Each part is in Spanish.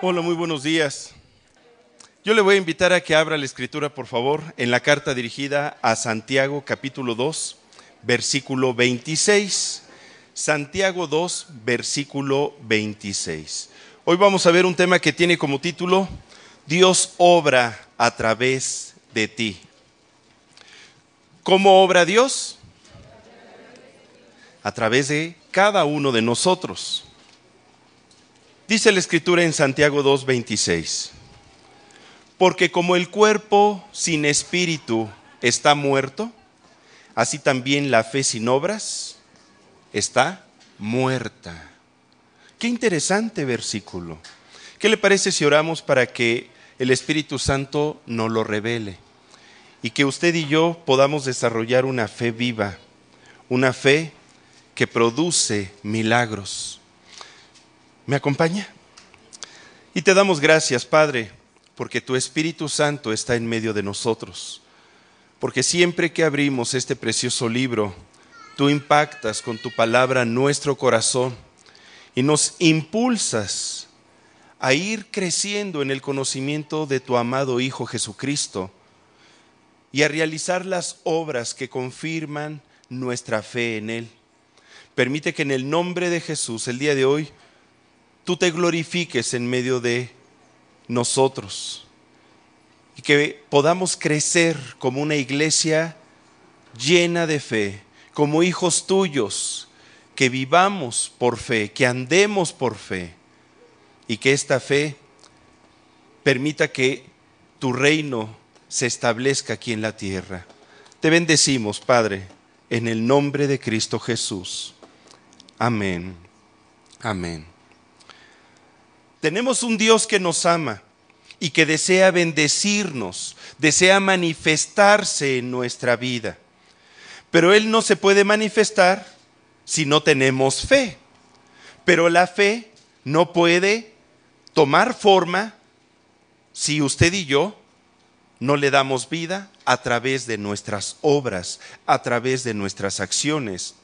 Hola, muy buenos días. Yo le voy a invitar a que abra la escritura, por favor, en la carta dirigida a Santiago, capítulo 2, versículo 26. Santiago 2, versículo 26. Hoy vamos a ver un tema que tiene como título: Dios obra a través de ti. ¿Cómo obra Dios? A través de cada uno de nosotros. Dice la escritura en Santiago 2, 26. Porque como el cuerpo sin espíritu está muerto, así también la fe sin obras está muerta. Qué interesante versículo. ¿Qué le parece si oramos para que el Espíritu Santo nos lo revele? Y que usted y yo podamos desarrollar una fe viva, una fe que produce milagros. ¿Me acompaña? Y te damos gracias, Padre, porque tu Espíritu Santo está en medio de nosotros. Porque siempre que abrimos este precioso libro, tú impactas con tu palabra nuestro corazón y nos impulsas a ir creciendo en el conocimiento de tu amado Hijo Jesucristo y a realizar las obras que confirman nuestra fe en Él. Permite que en el nombre de Jesús, el día de hoy, tú te glorifiques en medio de nosotros y que podamos crecer como una iglesia llena de fe, como hijos tuyos, que vivamos por fe, que andemos por fe y que esta fe permita que tu reino se establezca aquí en la tierra. Te bendecimos, Padre, en el nombre de Cristo Jesús. Amén. Amén. Tenemos un Dios que nos ama y que desea bendecirnos, desea manifestarse en nuestra vida. Pero Él no se puede manifestar si no tenemos fe. Pero la fe no puede tomar forma si usted y yo no le damos vida a través de nuestras obras, a través de nuestras acciones.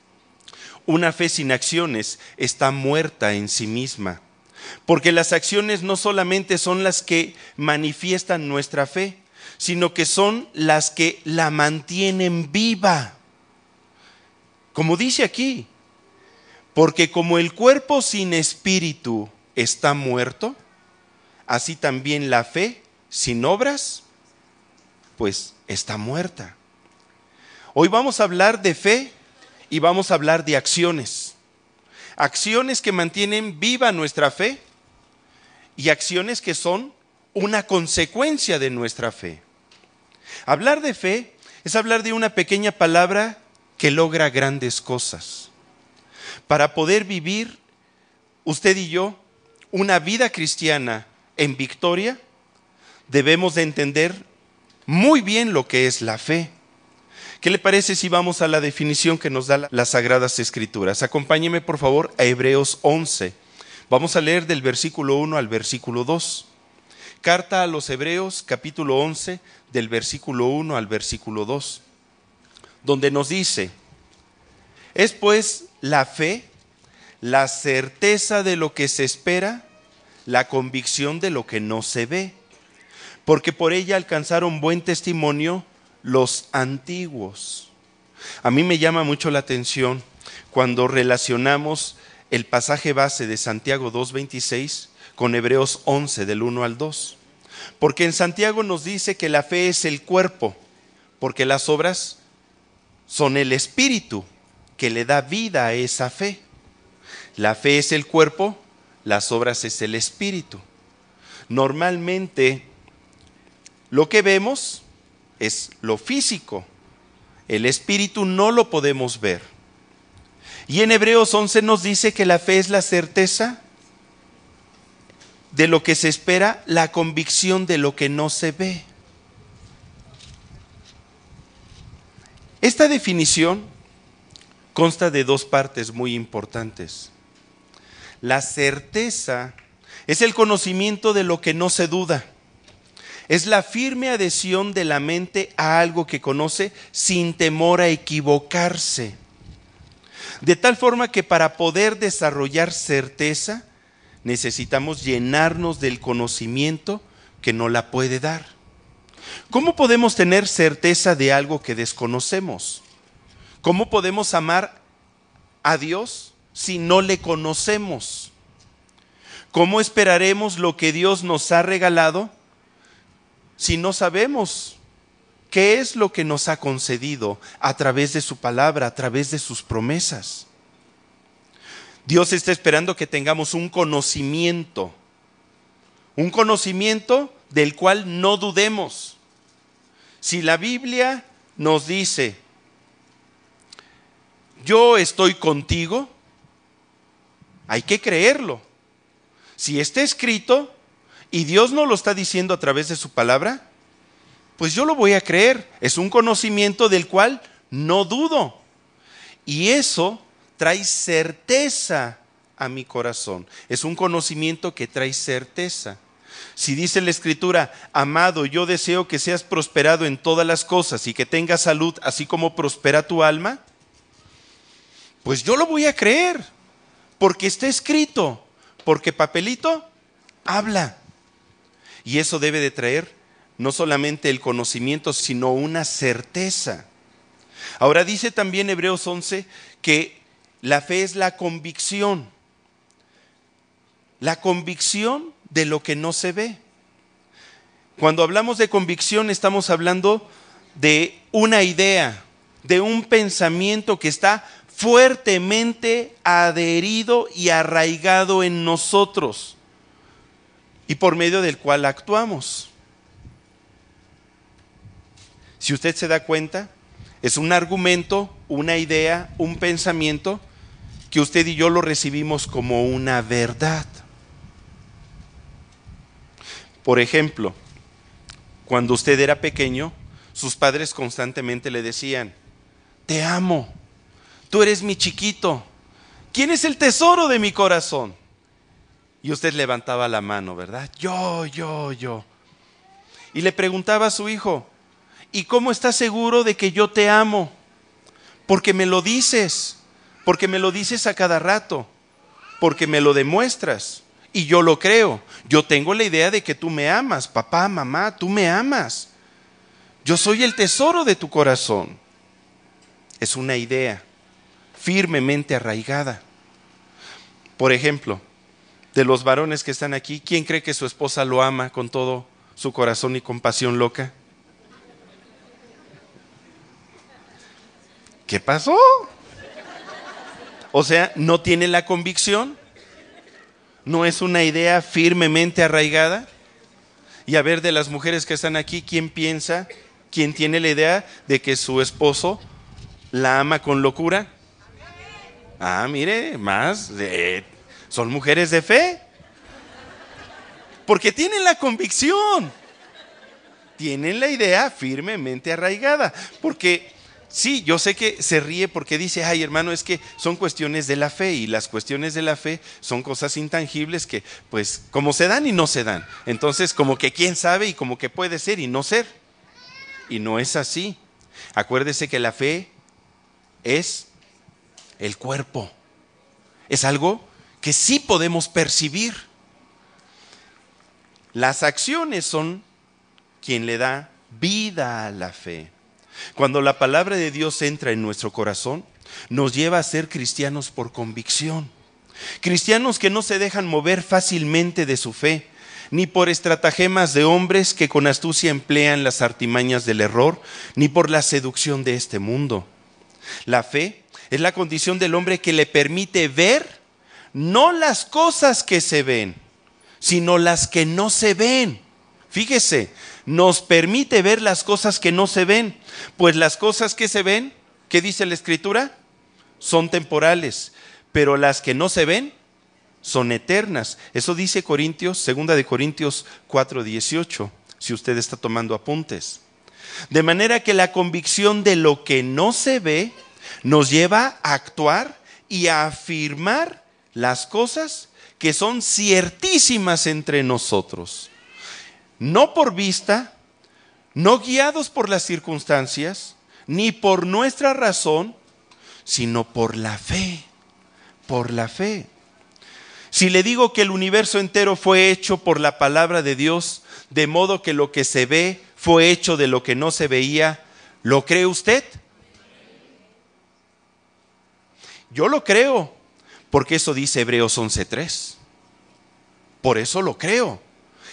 Una fe sin acciones está muerta en sí misma. Porque las acciones no solamente son las que manifiestan nuestra fe, sino que son las que la mantienen viva. Como dice aquí, porque como el cuerpo sin espíritu está muerto, así también la fe sin obras, pues está muerta. Hoy vamos a hablar de fe y vamos a hablar de acciones. Acciones que mantienen viva nuestra fe y acciones que son una consecuencia de nuestra fe. Hablar de fe es hablar de una pequeña palabra que logra grandes cosas. Para poder vivir usted y yo una vida cristiana en victoria, debemos de entender muy bien lo que es la fe. ¿Qué le parece si vamos a la definición que nos da las Sagradas Escrituras? Acompáñeme, por favor, a Hebreos 11. Vamos a leer del versículo 1 al versículo 2. Carta a los Hebreos, capítulo 11, del versículo 1 al versículo 2, donde nos dice: es pues la fe, la certeza de lo que se espera, la convicción de lo que no se ve, porque por ella alcanzaron buen testimonio los antiguos. A mí me llama mucho la atención cuando relacionamos el pasaje base de Santiago 2:26 con Hebreos 11 del 1 al 2. Porque en Santiago nos dice que la fe es el cuerpo, porque las obras son el espíritu que le da vida a esa fe. La fe es el cuerpo, las obras es el espíritu. Normalmente lo que vemos es lo físico. El espíritu no lo podemos ver. Y en Hebreos 11 nos dice que la fe es la certeza de lo que se espera, la convicción de lo que no se ve. Esta definición consta de dos partes muy importantes. La certeza es el conocimiento de lo que no se duda. Es la firme adhesión de la mente a algo que conoce sin temor a equivocarse. De tal forma que para poder desarrollar certeza necesitamos llenarnos del conocimiento que no la puede dar. ¿Cómo podemos tener certeza de algo que desconocemos? ¿Cómo podemos amar a Dios si no le conocemos? ¿Cómo esperaremos lo que Dios nos ha regalado si no sabemos qué es lo que nos ha concedido a través de su palabra, a través de sus promesas? Dios está esperando que tengamos un conocimiento del cual no dudemos. Si la Biblia nos dice, yo estoy contigo, hay que creerlo. Si está escrito y Dios nos lo está diciendo a través de su palabra, pues yo lo voy a creer. Es un conocimiento del cual no dudo. Y eso trae certeza a mi corazón. Es un conocimiento que trae certeza. Si dice la Escritura, amado, yo deseo que seas prosperado en todas las cosas y que tengas salud, así como prospera tu alma, pues yo lo voy a creer, porque está escrito, porque papelito habla. Y eso debe de traer no solamente el conocimiento, sino una certeza. Ahora dice también Hebreos 11 que la fe es la convicción de lo que no se ve. Cuando hablamos de convicción estamos hablando de una idea, de un pensamiento que está fuertemente adherido y arraigado en nosotros y por medio del cual actuamos. Si usted se da cuenta, es un argumento, una idea, un pensamiento que usted y yo lo recibimos como una verdad. Por ejemplo, cuando usted era pequeño, sus padres constantemente le decían, te amo, tú eres mi chiquito, ¿quién es el tesoro de mi corazón? Y usted levantaba la mano, ¿verdad? Yo. Y le preguntaba a su hijo, ¿y cómo estás seguro de que yo te amo? Porque me lo dices a cada rato, porque me lo demuestras. Y yo lo creo. Yo tengo la idea de que tú me amas. Papá, mamá, tú me amas. Yo soy el tesoro de tu corazón. Es una idea firmemente arraigada. Por ejemplo, de los varones que están aquí, ¿quién cree que su esposa lo ama con todo su corazón y con pasión loca? ¿Qué pasó? O sea, ¿no tiene la convicción? ¿No es una idea firmemente arraigada? Y a ver, de las mujeres que están aquí, ¿quién tiene la idea de que su esposo la ama con locura? Ah, mire, son mujeres de fe. Porque tienen la convicción, tienen la idea firmemente arraigada. Porque sí, yo sé que se ríe porque dice, ay hermano, es que son cuestiones de la fe, y las cuestiones de la fe son cosas intangibles que pues como se dan y no se dan. Entonces como que quién sabe y como que puede ser y no ser. Y no es así. Acuérdese que la fe es el cuerpo. Es algo que sí podemos percibir. Las acciones son quien le da vida a la fe. Cuando la palabra de Dios entra en nuestro corazón, nos lleva a ser cristianos por convicción. Cristianos que no se dejan mover fácilmente de su fe, ni por estratagemas de hombres que con astucia emplean las artimañas del error, ni por la seducción de este mundo. La fe es la condición del hombre que le permite ver no las cosas que se ven, sino las que no se ven. Fíjese, nos permite ver las cosas que no se ven, pues las cosas que se ven, ¿qué dice la Escritura? Son temporales, pero las que no se ven son eternas. Eso dice Segunda de Corintios 4:18, si usted está tomando apuntes. De manera que la convicción de lo que no se ve nos lleva a actuar y a afirmar las cosas que son ciertísimas entre nosotros. No por vista, no guiados por las circunstancias, ni por nuestra razón, sino por la fe. Por la fe. Si le digo que el universo entero fue hecho por la palabra de Dios, de modo que lo que se ve fue hecho de lo que no se veía, ¿lo cree usted? Yo lo creo, porque eso dice Hebreos 11:3. Por eso lo creo.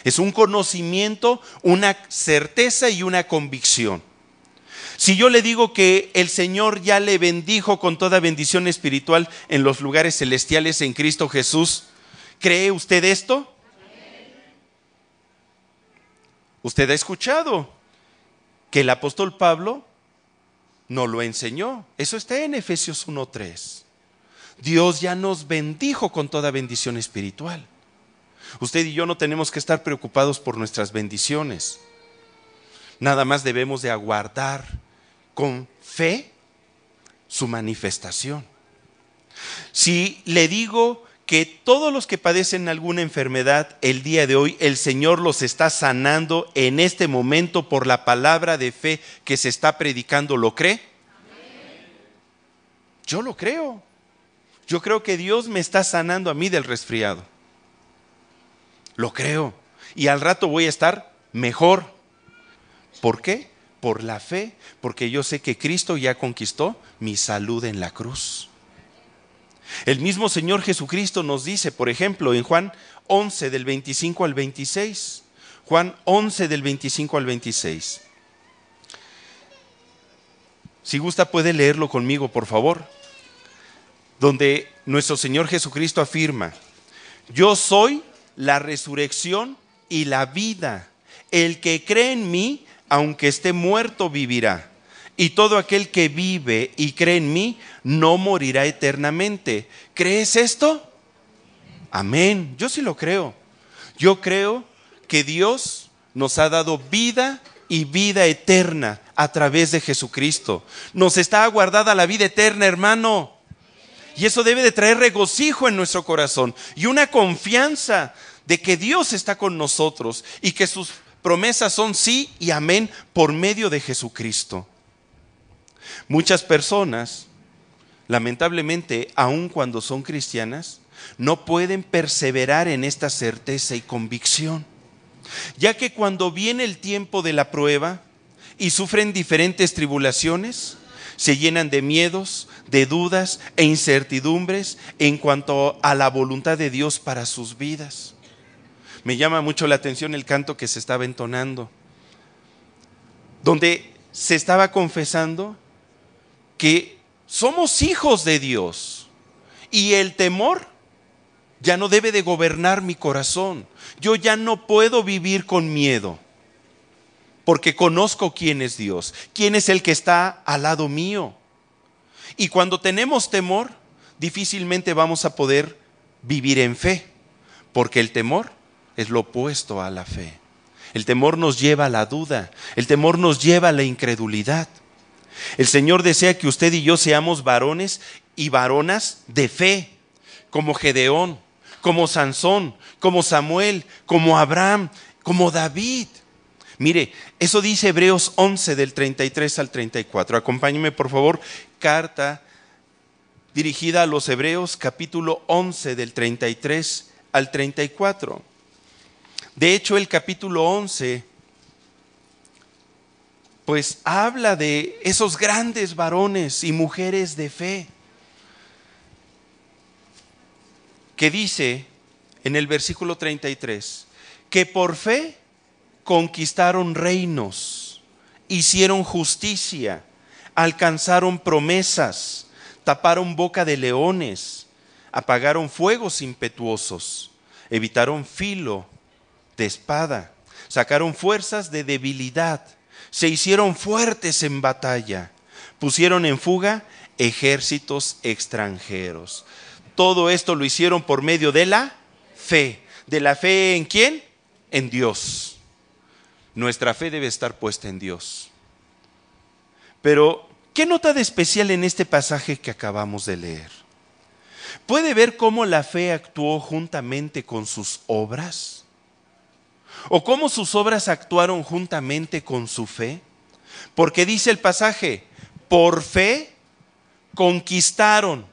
Es un conocimiento, una certeza y una convicción. Si yo le digo que el Señor ya le bendijo con toda bendición espiritual en los lugares celestiales en Cristo Jesús, ¿cree usted esto? Usted ha escuchado que el apóstol Pablo no lo enseñó. Eso está en Efesios 1:3. Dios ya nos bendijo con toda bendición espiritual. Usted y yo no tenemos que estar preocupados por nuestras bendiciones. Nada más debemos de aguardar con fe su manifestación. Si le digo que todos los que padecen alguna enfermedad el día de hoy, el Señor los está sanando en este momento por la palabra de fe que se está predicando, ¿lo cree? Yo lo creo. Yo creo que Dios me está sanando a mí del resfriado. Lo creo. Y al rato voy a estar mejor. ¿Por qué? Por la fe, porque yo sé que Cristo ya conquistó mi salud en la cruz. El mismo Señor Jesucristo nos dice, por ejemplo, en Juan 11 del 25 al 26. Juan 11 del 25 al 26. Si gusta puede leerlo conmigo, por favor. Donde nuestro Señor Jesucristo afirma: yo soy la resurrección y la vida. El que cree en mí, aunque esté muerto, vivirá. Y todo aquel que vive y cree en mí, no morirá eternamente. ¿Crees esto? Amén. Yo sí lo creo. Yo creo que Dios nos ha dado vida y vida eterna a través de Jesucristo. Nos está aguardada la vida eterna, hermano. Y eso debe de traer regocijo en nuestro corazón y una confianza de que Dios está con nosotros y que sus promesas son sí y amén por medio de Jesucristo. Muchas personas, lamentablemente, aun cuando son cristianas, no pueden perseverar en esta certeza y convicción, ya que cuando viene el tiempo de la prueba y sufren diferentes tribulaciones, se llenan de miedos, de dudas e incertidumbres en cuanto a la voluntad de Dios para sus vidas. Me llama mucho la atención el canto que se estaba entonando, donde se estaba confesando que somos hijos de Dios y el temor ya no debe de gobernar mi corazón. Yo ya no puedo vivir con miedo, porque conozco quién es Dios, quién es el que está al lado mío. Y cuando tenemos temor, difícilmente vamos a poder vivir en fe, porque el temor es lo opuesto a la fe. El temor nos lleva a la duda, el temor nos lleva a la incredulidad. El Señor desea que usted y yo seamos varones y varonas de fe, como Gedeón, como Sansón, como Samuel, como Abraham, como David. Mire, eso dice Hebreos 11 del 33 al 34. Acompáñeme, por favor, carta dirigida a los Hebreos, capítulo 11 del 33 al 34. De hecho, el capítulo 11, pues habla de esos grandes varones y mujeres de fe, que dice en el versículo 33, que por fe conquistaron reinos, hicieron justicia, alcanzaron promesas, taparon boca de leones, apagaron fuegos impetuosos, evitaron filo de espada, sacaron fuerzas de debilidad, se hicieron fuertes en batalla, pusieron en fuga ejércitos extranjeros. Todo esto lo hicieron por medio de la fe. ¿De la fe en quién? En Dios. Nuestra fe debe estar puesta en Dios. Pero, ¿qué nota de especial en este pasaje que acabamos de leer? ¿Puede ver cómo la fe actuó juntamente con sus obras? ¿O cómo sus obras actuaron juntamente con su fe? Porque dice el pasaje, por fe conquistaron,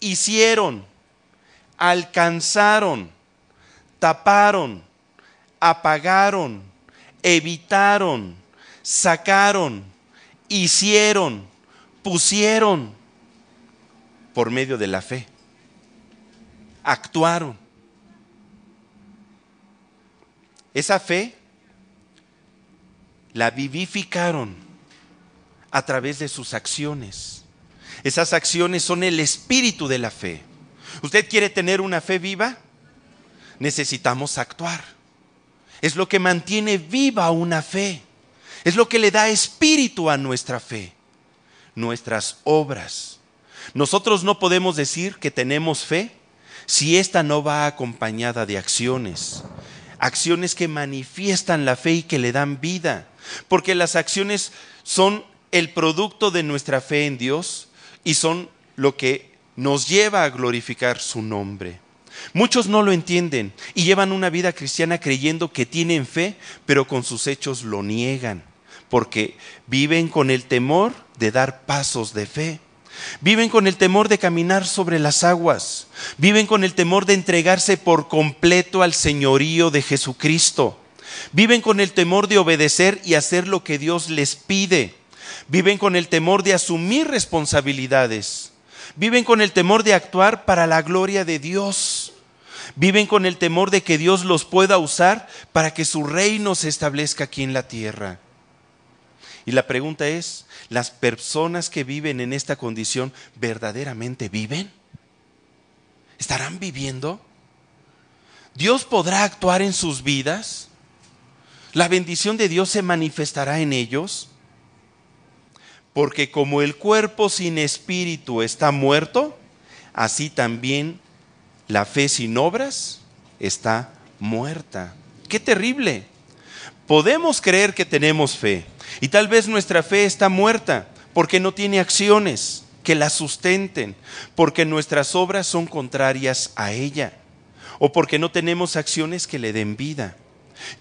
hicieron, alcanzaron, taparon, apagaron, evitaron, sacaron, hicieron, pusieron por medio de la fe. Actuaron. Esa fe la vivificaron a través de sus acciones. Esas acciones son el espíritu de la fe. ¿Usted quiere tener una fe viva? Necesitamos actuar. Es lo que mantiene viva una fe. Es lo que le da espíritu a nuestra fe. Nuestras obras. Nosotros no podemos decir que tenemos fe si ésta no va acompañada de acciones. Acciones que manifiestan la fe y que le dan vida. Porque las acciones son el producto de nuestra fe en Dios y son lo que nos lleva a glorificar su nombre. Muchos no lo entienden y llevan una vida cristiana creyendo que tienen fe, pero con sus hechos lo niegan, porque viven con el temor de dar pasos de fe. Viven con el temor de caminar sobre las aguas. Viven con el temor de entregarse por completo al señorío de Jesucristo. Viven con el temor de obedecer y hacer lo que Dios les pide. Viven con el temor de asumir responsabilidades. Viven con el temor de actuar para la gloria de Dios. Viven con el temor de que Dios los pueda usar para que su reino se establezca aquí en la tierra. Y la pregunta es, ¿las personas que viven en esta condición verdaderamente viven? ¿Estarán viviendo? ¿Dios podrá actuar en sus vidas? ¿La bendición de Dios se manifestará en ellos? Porque como el cuerpo sin espíritu está muerto, así también la fe sin obras está muerta. ¡Qué terrible! Podemos creer que tenemos fe y tal vez nuestra fe está muerta porque no tiene acciones que la sustenten, porque nuestras obras son contrarias a ella o porque no tenemos acciones que le den vida.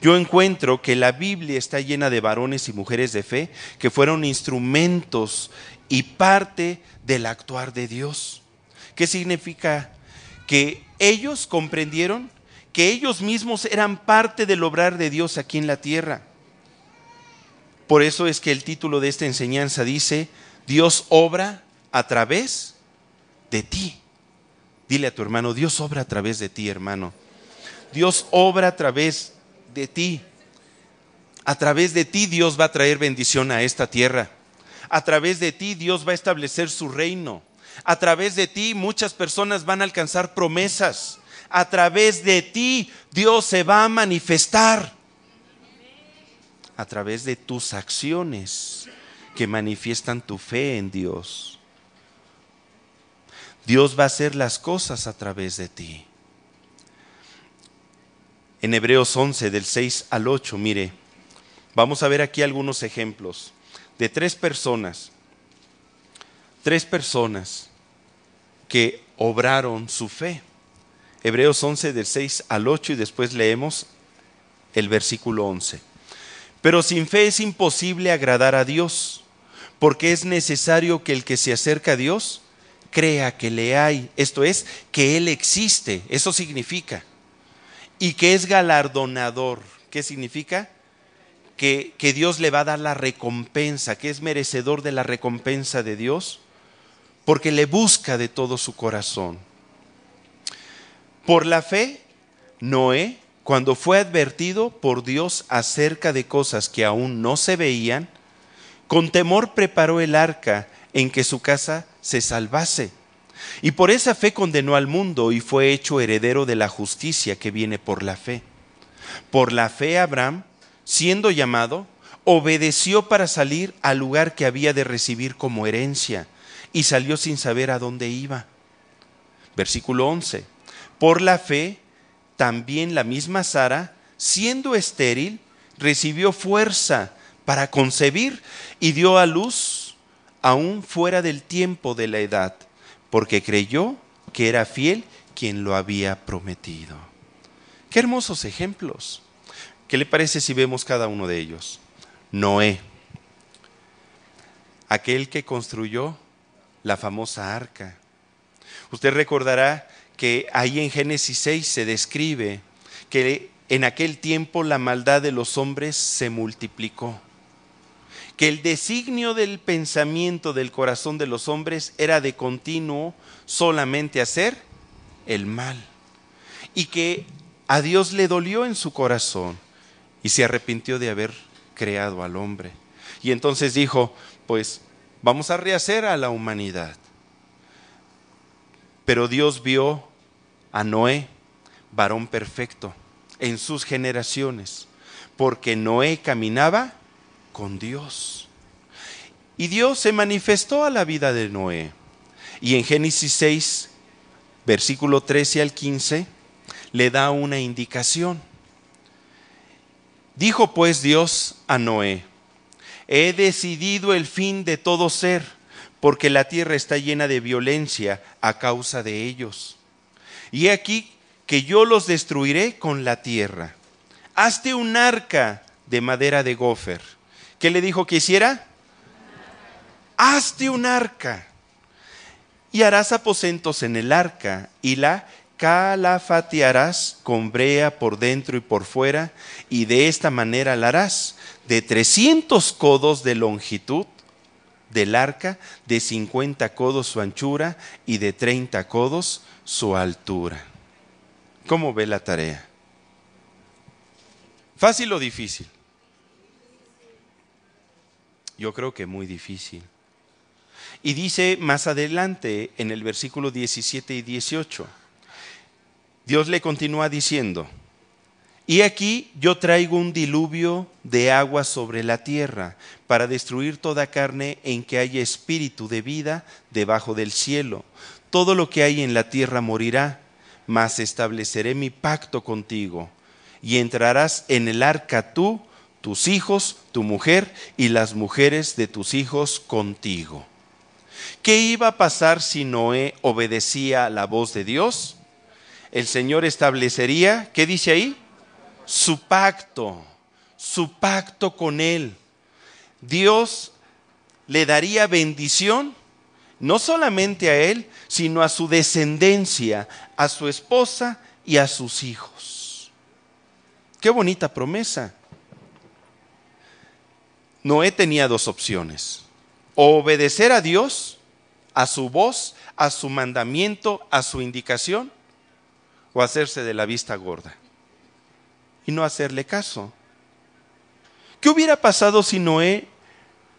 Yo encuentro que la Biblia está llena de varones y mujeres de fe que fueron instrumentos y parte del actuar de Dios. ¿Qué significa? Que ellos comprendieron que ellos mismos eran parte del obrar de Dios aquí en la tierra. Por eso es que el título de esta enseñanza dice, Dios obra a través de ti. Dile a tu hermano, Dios obra a través de ti, hermano. Dios obra a través de ti. A través de ti Dios va a traer bendición a esta tierra. A través de ti Dios va a establecer su reino. A través de ti muchas personas van a alcanzar promesas. A través de ti Dios se va a manifestar. A través de tus acciones que manifiestan tu fe en Dios. Dios va a hacer las cosas a través de ti. En Hebreos 11, del 6 al 8, mire, vamos a ver aquí algunos ejemplos de tres personas que obraron su fe. Hebreos 11 del 6 al 8 y después leemos el versículo 11. Pero sin fe es imposible agradar a Dios, porque es necesario que el que se acerca a Dios crea que le hay, esto es, que Él existe, eso significa, y que es galardonador. ¿Qué significa? Que Dios le va a dar la recompensa, que es merecedor de la recompensa de Dios, porque le busca de todo su corazón. Por la fe, Noé, cuando fue advertido por Dios acerca de cosas que aún no se veían, con temor preparó el arca en que su casa se salvase. Y por esa fe condenó al mundo y fue hecho heredero de la justicia que viene por la fe. Por la fe Abraham, siendo llamado, obedeció para salir al lugar que había de recibir como herencia y salió sin saber a dónde iba. Versículo 11. Por la fe, también la misma Sara, siendo estéril, recibió fuerza para concebir y dio a luz aún fuera del tiempo de la edad, porque creyó que era fiel quien lo había prometido. Qué hermosos ejemplos. ¿Qué le parece si vemos cada uno de ellos? Noé, aquel que construyó la famosa arca. Usted recordará que ahí en Génesis 6 se describe que en aquel tiempo la maldad de los hombres se multiplicó, que el designio del pensamiento del corazón de los hombres era de continuo solamente hacer el mal, y que a Dios le dolió en su corazón y se arrepintió de haber creado al hombre. Y entonces dijo, pues vamos a rehacer a la humanidad. Pero Dios vio a Noé, varón perfecto, en sus generaciones, porque Noé caminaba con Dios. Y Dios se manifestó a la vida de Noé. Y en Génesis 6, versículo 13 al 15, le da una indicación. Dijo pues Dios a Noé: he decidido el fin de todo ser, porque la tierra está llena de violencia a causa de ellos. Y he aquí que yo los destruiré con la tierra. Hazte un arca de madera de gofer. ¿Qué le dijo que hiciera? Hazte un arca. Y harás aposentos en el arca, y la calafatearás con brea por dentro y por fuera, y de esta manera la harás de 300 codos de longitud del arca, de 50 codos su anchura y de 30 codos su altura. ¿Cómo ve la tarea? ¿Fácil o difícil? Yo creo que muy difícil. Y dice más adelante en el versículo 17 y 18, Dios le continúa diciendo: y aquí yo traigo un diluvio de agua sobre la tierra para destruir toda carne en que haya espíritu de vida debajo del cielo. Todo lo que hay en la tierra morirá, mas estableceré mi pacto contigo, y entrarás en el arca tú, tus hijos, tu mujer y las mujeres de tus hijos contigo. ¿Qué iba a pasar si Noé obedecía la voz de Dios? El Señor establecería, ¿qué dice ahí? Su pacto con él. Dios le daría bendición no solamente a él, sino a su descendencia, a su esposa y a sus hijos. Qué bonita promesa. Noé tenía dos opciones: o obedecer a Dios, a su voz, a su mandamiento, a su indicación, o hacerse de la vista gorda y no hacerle caso. ¿Qué hubiera pasado si Noé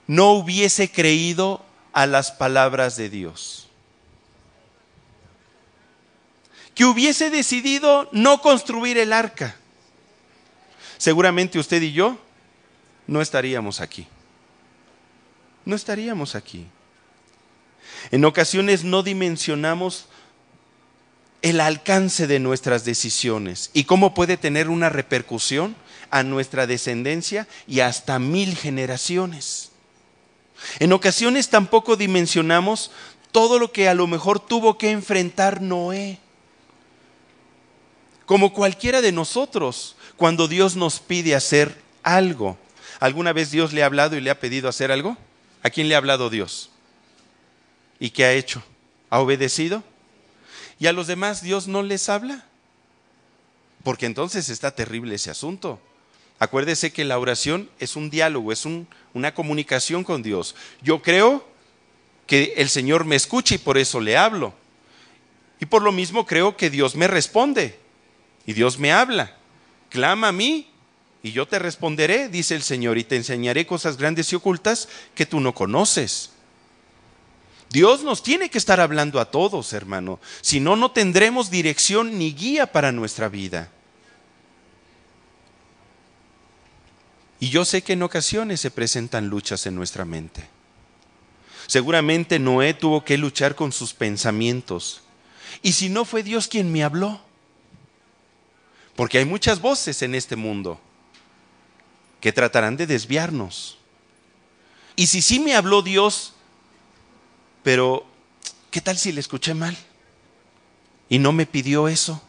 no hubiese creído a las palabras de Dios? Que hubiese decidido no construir el arca. Seguramente usted y yo no estaríamos aquí. No estaríamos aquí. En ocasiones no dimensionamos el alcance de nuestras decisiones y cómo puede tener una repercusión a nuestra descendencia y hasta 1000 generaciones. En ocasiones tampoco dimensionamos todo lo que a lo mejor tuvo que enfrentar Noé. Como cualquiera de nosotros, cuando Dios nos pide hacer algo. ¿Alguna vez Dios le ha hablado y le ha pedido hacer algo? ¿A quién le ha hablado Dios? ¿Y qué ha hecho? ¿Ha obedecido? ¿Y a los demás Dios no les habla? Porque entonces está terrible ese asunto. Acuérdese que la oración es un diálogo, es una comunicación con Dios. Yo creo que el Señor me escucha y por eso le hablo. Y por lo mismo creo que Dios me responde y Dios me habla. Clama a mí y yo te responderé, dice el Señor, y te enseñaré cosas grandes y ocultas que tú no conoces. Dios nos tiene que estar hablando a todos, hermano. Si no, no tendremos dirección ni guía para nuestra vida. Y yo sé que en ocasiones se presentan luchas en nuestra mente. Seguramente Noé tuvo que luchar con sus pensamientos. ¿Y si no fue Dios quien me habló? Porque hay muchas voces en este mundo que tratarán de desviarnos. Y si sí me habló Dios, pero ¿qué tal si le escuché mal? Y no me pidió eso.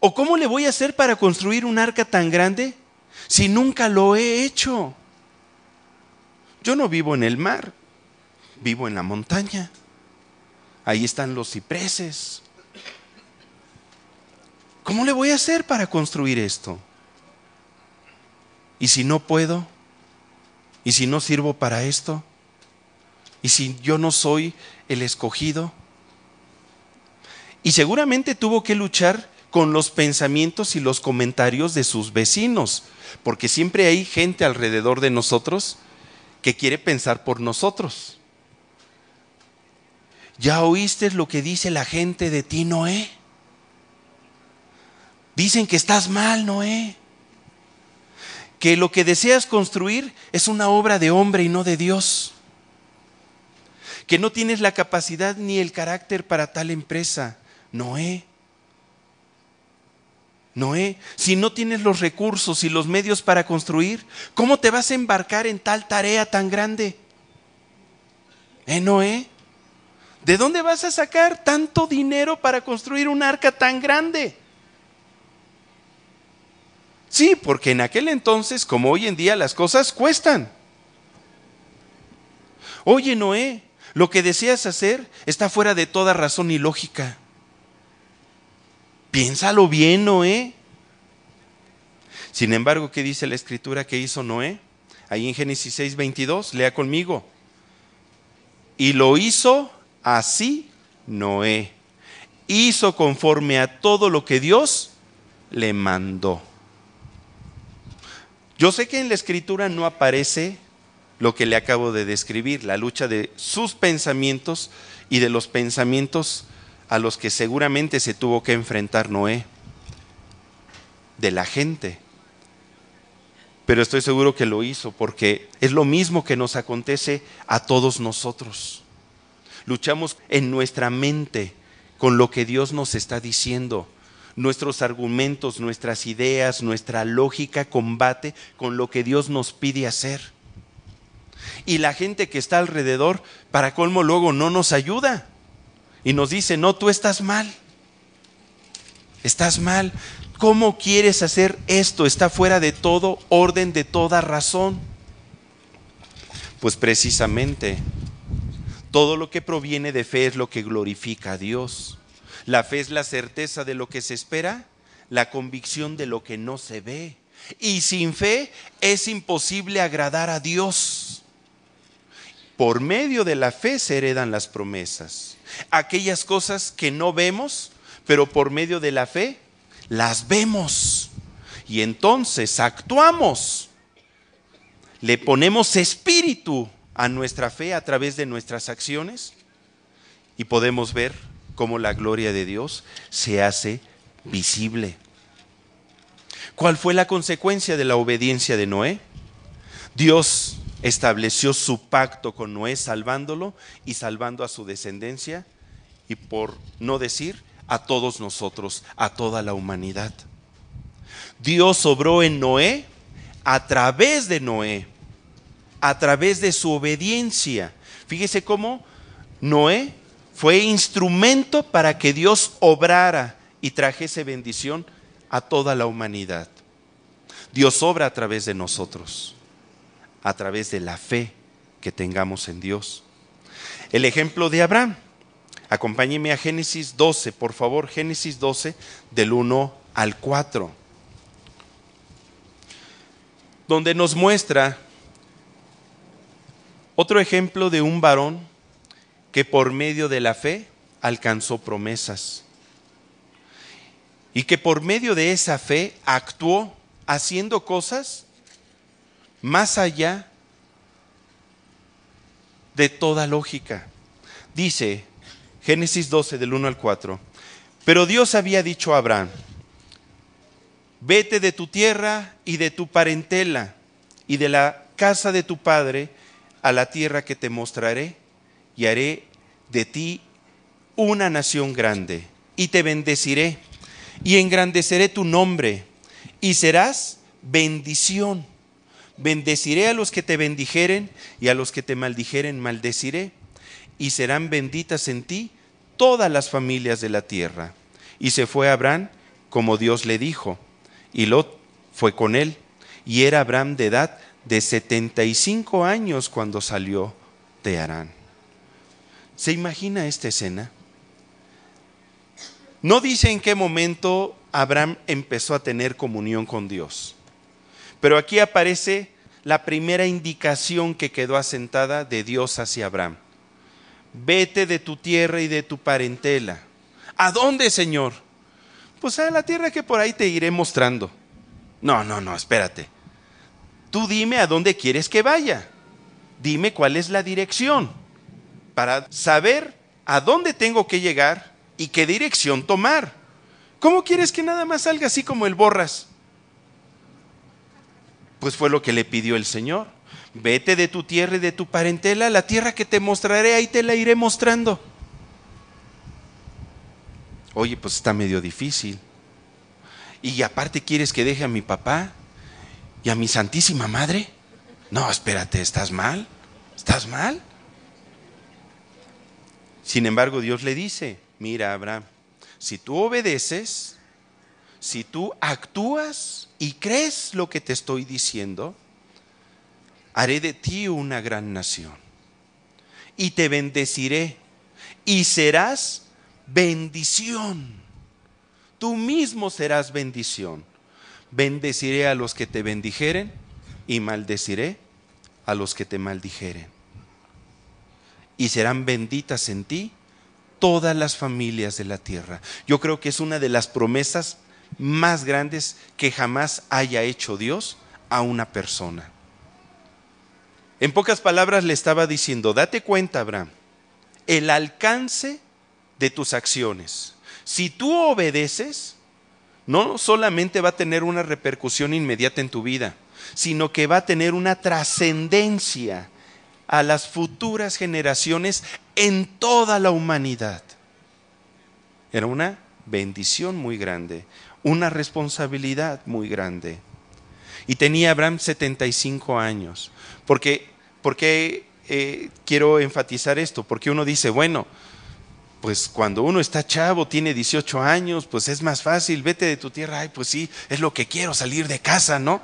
¿O cómo le voy a hacer para construir un arca tan grande si nunca lo he hecho? Yo no vivo en el mar, vivo en la montaña. Ahí están los cipreses. ¿Cómo le voy a hacer para construir esto? ¿Y si no puedo? ¿Y si no sirvo para esto? ¿Y si yo no soy el escogido? Y seguramente tuvo que luchar con los pensamientos y los comentarios de sus vecinos, porque siempre hay gente alrededor de nosotros que quiere pensar por nosotros. ¿Ya oíste lo que dice la gente de ti, Noé? Dicen que estás mal, Noé. Que lo que deseas construir es una obra de hombre y no de Dios. Que no tienes la capacidad ni el carácter para tal empresa. Noé, si no tienes los recursos y los medios para construir, ¿cómo te vas a embarcar en tal tarea tan grande? Noé, ¿de dónde vas a sacar tanto dinero para construir un arca tan grande? Sí, porque en aquel entonces, como hoy en día, las cosas cuestan. Oye, Noé, lo que deseas hacer está fuera de toda razón y lógica. Piénsalo bien, Noé. Sin embargo, ¿qué dice la Escritura que hizo Noé? Ahí en Génesis 6:22, lea conmigo. Y lo hizo así Noé. Hizo conforme a todo lo que Dios le mandó. Yo sé que en la Escritura no aparece lo que le acabo de describir, la lucha de sus pensamientos y de los pensamientos a los que seguramente se tuvo que enfrentar Noé, de la gente. Pero estoy seguro que lo hizo porque es lo mismo que nos acontece a todos nosotros. Luchamos en nuestra mente con lo que Dios nos está diciendo. Nuestros argumentos, nuestras ideas, nuestra lógica combate con lo que Dios nos pide hacer. Y la gente que está alrededor, para colmo, luego no nos ayuda. Y nos dice, no, tú estás mal. Estás mal. ¿Cómo quieres hacer esto? Está fuera de todo orden, de toda razón. Pues precisamente, todo lo que proviene de fe es lo que glorifica a Dios. La fe es la certeza de lo que se espera, la convicción de lo que no se ve. Y sin fe es imposible agradar a Dios. Por medio de la fe se heredan las promesas. Aquellas cosas que no vemos, pero por medio de la fe las vemos. Y entonces actuamos. Le ponemos espíritu a nuestra fe a través de nuestras acciones y podemos ver cómo la gloria de Dios se hace visible. ¿Cuál fue la consecuencia de la obediencia de Noé? Dios estableció su pacto con Noé, salvándolo y salvando a su descendencia, y por no decir a todos nosotros, a toda la humanidad. Dios obró en Noé, a través de Noé, a través de su obediencia. Fíjese cómo Noé fue instrumento para que Dios obrara y trajese bendición a toda la humanidad. Dios obra a través de nosotros, a través de la fe que tengamos en Dios. El ejemplo de Abraham. Acompáñeme a Génesis 12, por favor, Génesis 12, del 1 al 4, donde nos muestra otro ejemplo de un varón que por medio de la fe alcanzó promesas y que por medio de esa fe actuó haciendo cosas más allá de toda lógica. Dice Génesis 12 del 1 al 4, pero Dios había dicho a Abraham, vete de tu tierra y de tu parentela y de la casa de tu padre a la tierra que te mostraré, y haré de ti una nación grande, y te bendeciré, y engrandeceré tu nombre, y serás bendición. Bendeciré a los que te bendijeren, y a los que te maldijeren maldeciré, y serán benditas en ti todas las familias de la tierra. Y se fue Abraham como Dios le dijo, y Lot fue con él, y era Abraham de edad de 75 años cuando salió de Harán. ¿Se imagina esta escena? No dice en qué momento Abraham empezó a tener comunión con Dios. Pero aquí aparece la primera indicación que quedó asentada de Dios hacia Abraham. Vete de tu tierra y de tu parentela. ¿A dónde, Señor? Pues a la tierra que por ahí te iré mostrando. No, espérate. Tú dime a dónde quieres que vaya. Dime cuál es la dirección para saber a dónde tengo que llegar y qué dirección tomar. ¿Cómo quieres que nada más salga así como el borras? Pues fue lo que le pidió el Señor. Vete de tu tierra y de tu parentela, la tierra que te mostraré, ahí te la iré mostrando. Oye, pues está medio difícil. Y aparte quieres que deje a mi papá y a mi Santísima Madre. No, espérate, ¿estás mal? ¿Estás mal? Sin embargo, Dios le dice, mira, Abraham, si tú obedeces, si tú actúas y crees lo que te estoy diciendo, haré de ti una gran nación y te bendeciré y serás bendición. Tú mismo serás bendición. Bendeciré a los que te bendijeren y maldeciré a los que te maldijeren. Y serán benditas en ti todas las familias de la tierra. Yo creo que es una de las promesas más grandes que jamás haya hecho Dios a una persona. En pocas palabras le estaba diciendo, date cuenta, Abraham, el alcance de tus acciones. Si tú obedeces, no solamente va a tener una repercusión inmediata en tu vida, sino que va a tener una trascendencia a las futuras generaciones en toda la humanidad. Era una bendición muy grande, una responsabilidad muy grande. Y tenía Abraham 75 años. ¿Por qué quiero enfatizar esto? Porque uno dice, bueno, pues cuando uno está chavo, tiene 18 años, pues es más fácil, vete de tu tierra, ay, pues sí, es lo que quiero, salir de casa, ¿no?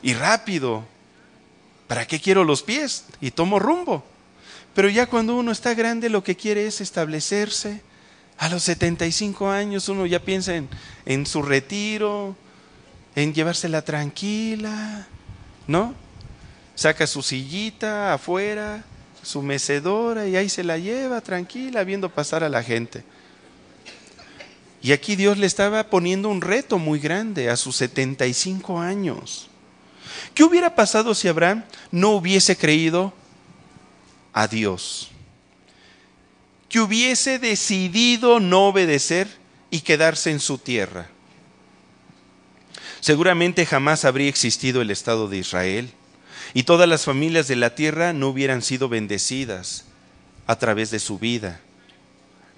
Y rápido, ¿para qué quiero los pies? Y tomo rumbo. Pero ya cuando uno está grande, lo que quiere es establecerse. A los 75 años uno ya piensa en su retiro, en llevársela tranquila, ¿no? Saca su sillita afuera, su mecedora y ahí se la lleva tranquila viendo pasar a la gente. Y aquí Dios le estaba poniendo un reto muy grande a sus 75 años. ¿Qué hubiera pasado si Abraham no hubiese creído a Dios? Que hubiese decidido no obedecer y quedarse en su tierra. Seguramente jamás habría existido el Estado de Israel y todas las familias de la tierra no hubieran sido bendecidas a través de su vida,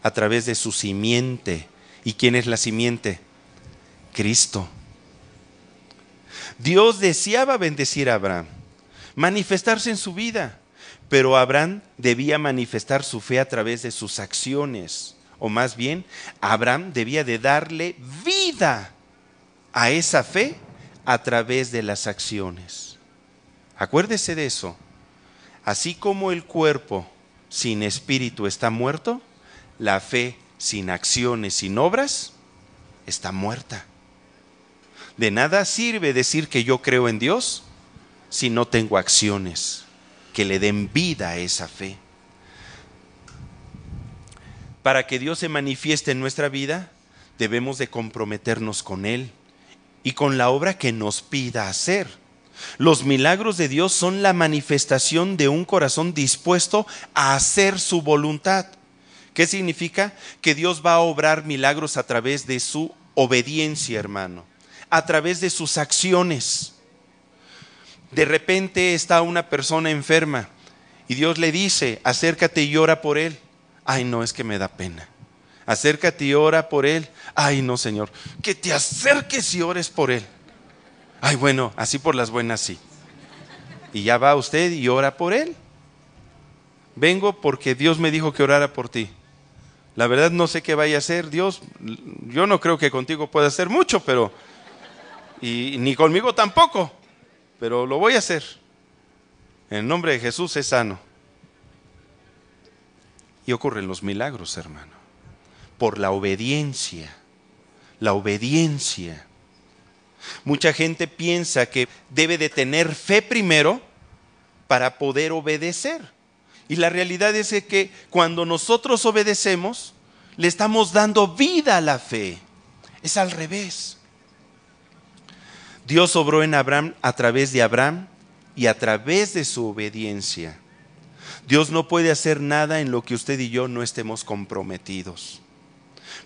a través de su simiente. ¿Y quién es la simiente? Cristo. Dios deseaba bendecir a Abraham, manifestarse en su vida, pero Abraham debía manifestar su fe a través de sus acciones, o más bien, Abraham debía de darle vida a esa fe a través de las acciones. Acuérdese de eso. Así como el cuerpo sin espíritu está muerto, la fe sin acciones, sin obras, está muerta. De nada sirve decir que yo creo en Dios si no tengo acciones que le den vida a esa fe. Para que Dios se manifieste en nuestra vida, debemos de comprometernos con Él y con la obra que nos pida hacer. Los milagros de Dios son la manifestación de un corazón dispuesto a hacer su voluntad. ¿Qué significa? Que Dios va a obrar milagros a través de su obediencia, hermano, a través de sus acciones. De repente está una persona enferma y Dios le dice, acércate y ora por él. Ay, no, es que me da pena. Acércate y ora por él. Ay, no, Señor, que te acerques y ores por él. Ay, bueno, así por las buenas sí. Y ya va usted y ora por él. Vengo porque Dios me dijo que orara por ti. La verdad no sé qué vaya a hacer Dios. Yo no creo que contigo pueda hacer mucho, pero y ni conmigo tampoco. Pero lo voy a hacer. En el nombre de Jesús es sano. Y ocurren los milagros, hermano, por la obediencia, la obediencia. Mucha gente piensa que debe de tener fe primero para poder obedecer. Y la realidad es que cuando nosotros obedecemos, le estamos dando vida a la fe. Es al revés. Dios obró en Abraham a través de Abraham y a través de su obediencia. Dios no puede hacer nada en lo que usted y yo no estemos comprometidos.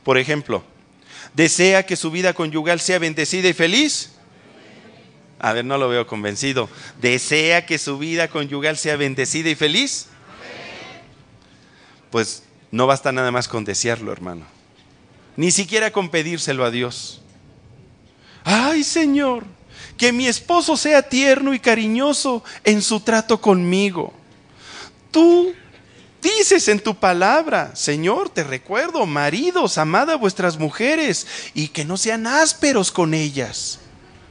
Por ejemplo, ¿desea que su vida conyugal sea bendecida y feliz? A ver, no lo veo convencido. ¿Desea que su vida conyugal sea bendecida y feliz? Pues no basta nada más con desearlo, hermano. Ni siquiera con pedírselo a Dios. ¡Ay, Señor! Que mi esposo sea tierno y cariñoso en su trato conmigo. Tú dices en tu palabra, Señor, te recuerdo, maridos, amad a vuestras mujeres y que no sean ásperos con ellas.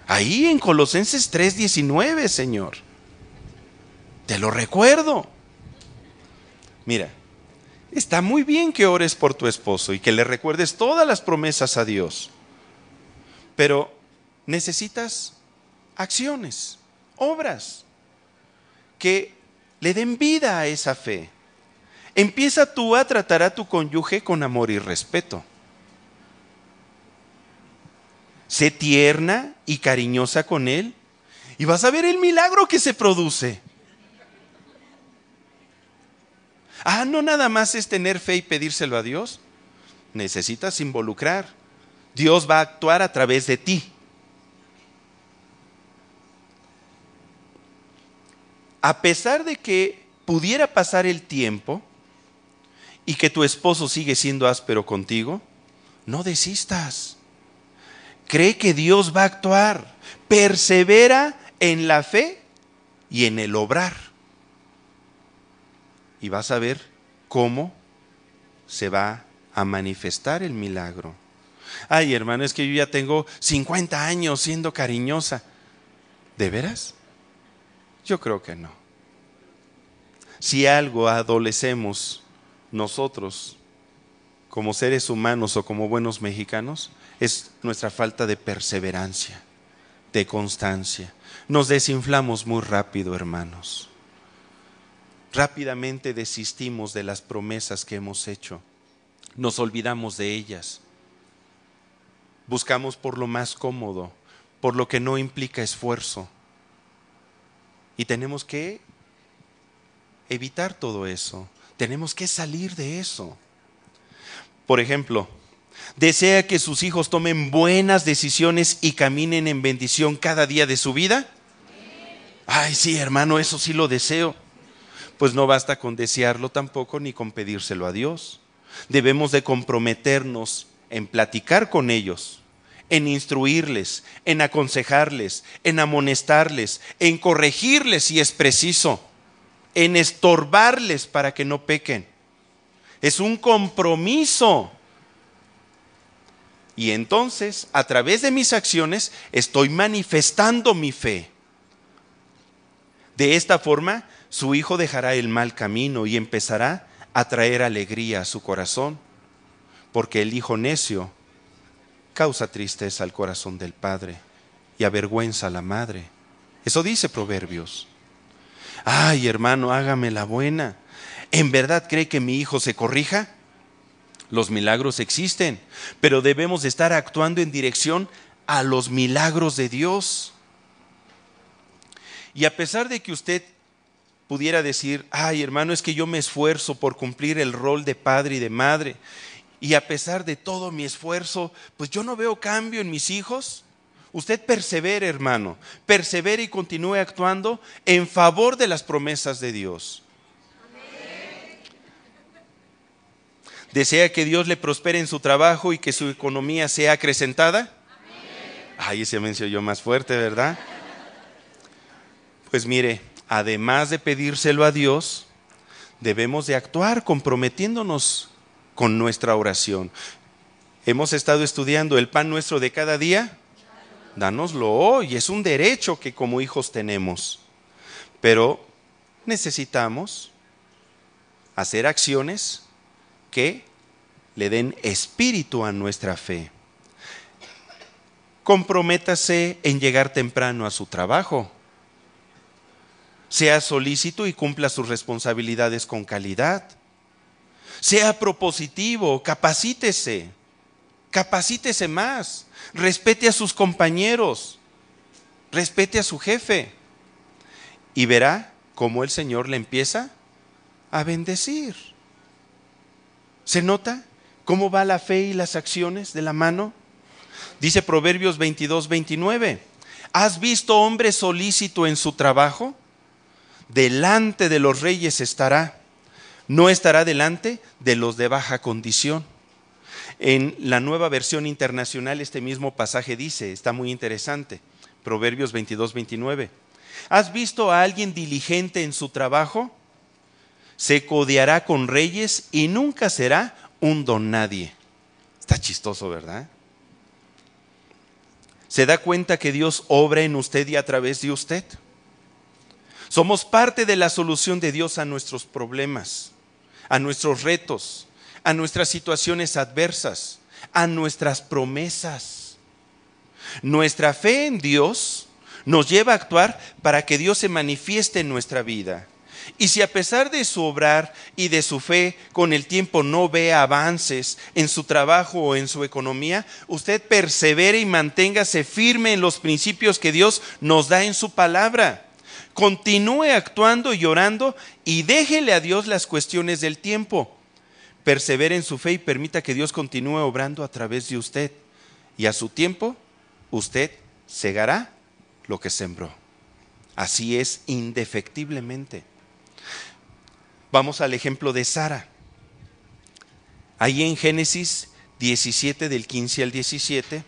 Ahí en Colosenses 3:19, Señor. Te lo recuerdo. Mira, está muy bien que ores por tu esposo y que le recuerdes todas las promesas a Dios. Pero necesitas acciones, obras, que le den vida a esa fe. Empieza tú a tratar a tu cónyuge con amor y respeto. Sé tierna y cariñosa con él y vas a ver el milagro que se produce. No nada más es tener fe y pedírselo a Dios. Necesitas involucrar. Dios va a actuar a través de ti. A pesar de que pudiera pasar el tiempo y que tu esposo sigue siendo áspero contigo, no desistas. Cree que Dios va a actuar. Persevera en la fe y en el obrar. Y vas a ver cómo se va a manifestar el milagro. Ay, hermano, es que yo ya tengo 50 años siendo cariñosa. ¿De veras? Yo creo que no. Si algo adolecemos nosotros como seres humanos o como buenos mexicanos, es nuestra falta de perseverancia, de constancia. Nos desinflamos muy rápido, hermanos. Rápidamente desistimos de las promesas que hemos hecho. Nos olvidamos de ellas. Buscamos por lo más cómodo, por lo que no implica esfuerzo. Y tenemos que evitar todo eso. Tenemos que salir de eso. Por ejemplo, ¿desea que sus hijos tomen buenas decisiones y caminen en bendición cada día de su vida? Ay, sí, hermano, eso sí lo deseo. Pues no basta con desearlo tampoco ni con pedírselo a Dios. Debemos de comprometernos en platicar con ellos, en instruirles, en aconsejarles, en amonestarles, en corregirles si es preciso, en estorbarles para que no pequen. Es un compromiso. Y entonces, a través de mis acciones, estoy manifestando mi fe. De esta forma, su hijo dejará el mal camino y empezará a traer alegría a su corazón, porque el hijo necio causa tristeza al corazón del padre y avergüenza a la madre. Eso dice Proverbios. Ay, hermano, hágame la buena. ¿En verdad cree que mi hijo se corrija? Los milagros existen, pero debemos de estar actuando en dirección a los milagros de Dios. Y a pesar de que usted pudiera decir, ay, hermano, es que yo me esfuerzo por cumplir el rol de padre y de madre, y a pesar de todo mi esfuerzo, pues yo no veo cambio en mis hijos. Usted persevere, hermano, persevere y continúe actuando en favor de las promesas de Dios. Amén. ¿Desea que Dios le prospere en su trabajo y que su economía sea acrecentada? Amén. Ay, ese me se oyó más fuerte, ¿verdad? Pues mire, además de pedírselo a Dios, debemos de actuar comprometiéndonos con nuestra oración. Hemos estado estudiando el pan nuestro de cada día. Dánoslo hoy, es un derecho que como hijos tenemos. Pero necesitamos hacer acciones que le den espíritu a nuestra fe. comprométase en llegar temprano a su trabajo. Sea solícito y cumpla sus responsabilidades con calidad. Sea propositivo, capacítese más. Respete a sus compañeros, respete a su jefe. Y verá cómo el Señor le empieza a bendecir. ¿Se nota cómo va la fe y las acciones de la mano? Dice Proverbios 22:29. ¿Has visto hombre solícito en su trabajo? Delante de los reyes estará, no estará delante de los de baja condición. En la Nueva Versión Internacional este mismo pasaje dice, está muy interesante, Proverbios 22:29. ¿Has visto a alguien diligente en su trabajo? Se codeará con reyes y nunca será un don nadie. Está chistoso, ¿verdad? ¿Se da cuenta que Dios obra en usted y a través de usted? Somos parte de la solución de Dios a nuestros problemas, a nuestros retos, a nuestras situaciones adversas, a nuestras promesas. Nuestra fe en Dios nos lleva a actuar para que Dios se manifieste en nuestra vida. Y si a pesar de su obrar y de su fe con el tiempo no ve avances en su trabajo o en su economía, usted persevere y manténgase firme en los principios que Dios nos da en su palabra. Continúe actuando y orando y déjele a Dios las cuestiones del tiempo. Persevere en su fe y permita que Dios continúe obrando a través de usted. Y a su tiempo, usted segará lo que sembró. Así es, indefectiblemente. Vamos al ejemplo de Sara. Ahí en Génesis 17, del 15 al 17.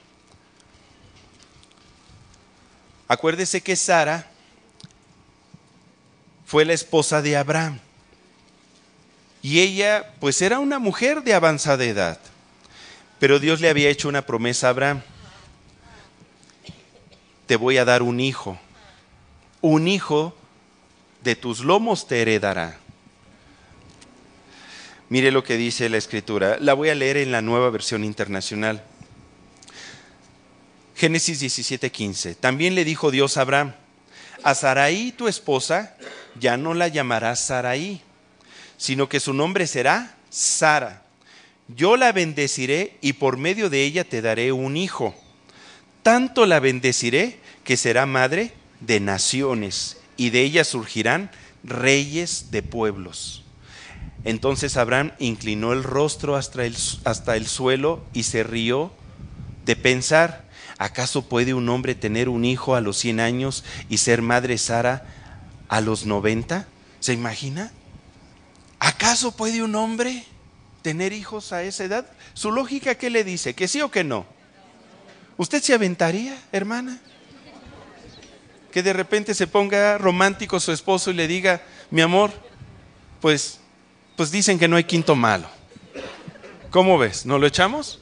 Acuérdese que Sara fue la esposa de Abraham. Y ella, pues era una mujer de avanzada edad. Pero Dios le había hecho una promesa a Abraham. Te voy a dar un hijo. Un hijo de tus lomos te heredará. Mire lo que dice la Escritura. La voy a leer en la Nueva Versión Internacional. Génesis 17:15. También le dijo Dios a Abraham: a Sarai, tu esposa, ya no la llamarás Sarai, sino que su nombre será Sara. Yo la bendeciré y por medio de ella te daré un hijo. Tanto la bendeciré que será madre de naciones y de ella surgirán reyes de pueblos. Entonces Abraham inclinó el rostro hasta el suelo y se rió de pensar: ¿acaso puede un hombre tener un hijo a los 100 años y ser madre Sara a los 90? ¿Se imagina? ¿Acaso puede un hombre tener hijos a esa edad? ¿Su lógica qué le dice? ¿Que sí o que no? ¿Usted se aventaría, hermana? Que de repente se ponga romántico su esposo y le diga: mi amor, pues dicen que no hay quinto malo. ¿Cómo ves? ¿No lo echamos?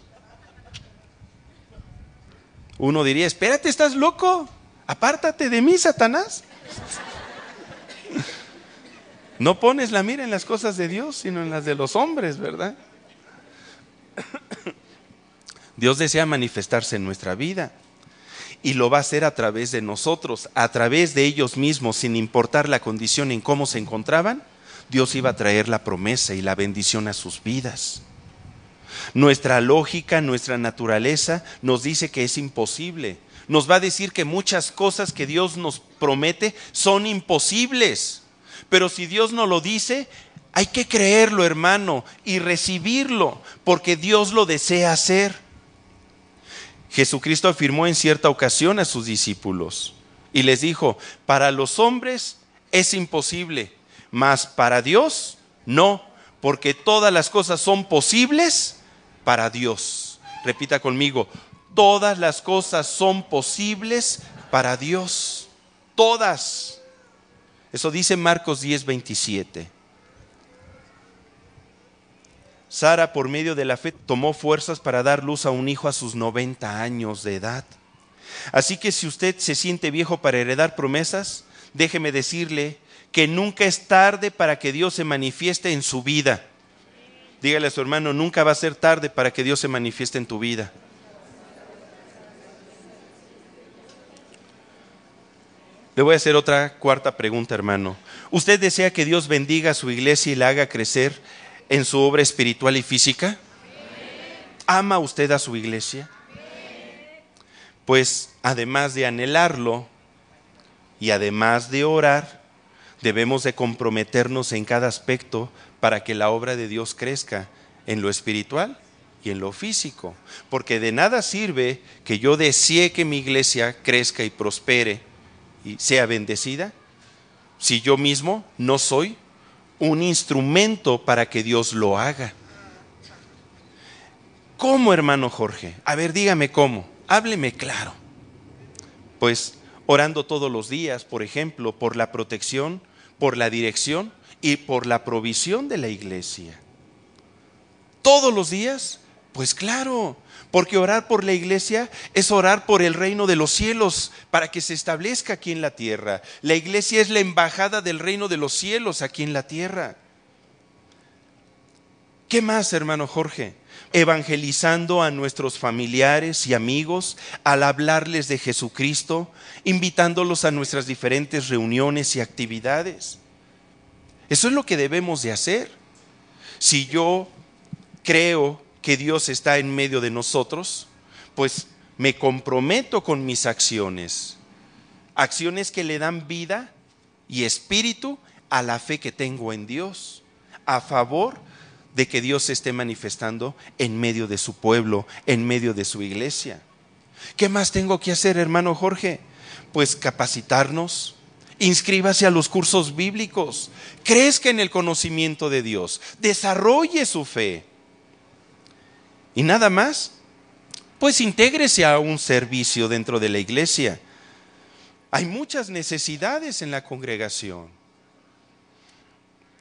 Uno diría: espérate, ¿estás loco? Apártate de mí, Satanás. No pones la mira en las cosas de Dios, sino en las de los hombres, ¿verdad? Dios desea manifestarse en nuestra vida y lo va a hacer a través de nosotros, a través de ellos mismos, sin importar la condición en cómo se encontraban. Dios iba a traer la promesa y la bendición a sus vidas. Nuestra lógica, nuestra naturaleza nos dice que es imposible. Nos va a decir que muchas cosas que Dios nos promete son imposibles. Pero si Dios no lo dice, hay que creerlo, hermano, y recibirlo, porque Dios lo desea hacer. Jesucristo afirmó en cierta ocasión a sus discípulos y les dijo: para los hombres es imposible, mas para Dios no, porque todas las cosas son posibles para Dios. Repita conmigo: todas las cosas son posibles para Dios. Todas. Eso dice Marcos 10:27. Sara, por medio de la fe, tomó fuerzas para dar luz a un hijo a sus 90 años de edad. Así que si usted se siente viejo para heredar promesas, déjeme decirle que nunca es tarde para que Dios se manifieste en su vida. Dígale a su hermano: nunca va a ser tarde para que Dios se manifieste en tu vida. Le voy a hacer otra cuarta pregunta, hermano. ¿Usted desea que Dios bendiga a su iglesia y la haga crecer en su obra espiritual y física? ¿Ama usted a su iglesia? Pues además de anhelarlo y además de orar, debemos de comprometernos en cada aspecto para que la obra de Dios crezca en lo espiritual y en lo físico. Porque de nada sirve que yo desee que mi iglesia crezca y prospere y sea bendecida si yo mismo no soy un instrumento para que Dios lo haga. ¿Cómo, hermano Jorge? A ver, dígame cómo. Hábleme claro. Pues orando todos los días, por ejemplo, por la protección, por la dirección y por la provisión de la iglesia. ¿Todos los días? Pues claro, porque orar por la iglesia es orar por el reino de los cielos para que se establezca aquí en la tierra. La iglesia es la embajada del reino de los cielos aquí en la tierra. ¿Qué más, hermano Jorge? Evangelizando a nuestros familiares y amigos al hablarles de Jesucristo, invitándolos a nuestras diferentes reuniones y actividades. Eso es lo que debemos de hacer. Si yo creo que Dios está en medio de nosotros, pues me comprometo con mis acciones. Acciones que le dan vida y espíritu a la fe que tengo en Dios, a favor de que Dios se esté manifestando en medio de su pueblo, en medio de su iglesia. ¿Qué más tengo que hacer, hermano Jorge? Pues capacitarnos. Inscríbase a los cursos bíblicos, crezca en el conocimiento de Dios, desarrolle su fe. Y nada más, pues intégrese a un servicio dentro de la iglesia. Hay muchas necesidades en la congregación.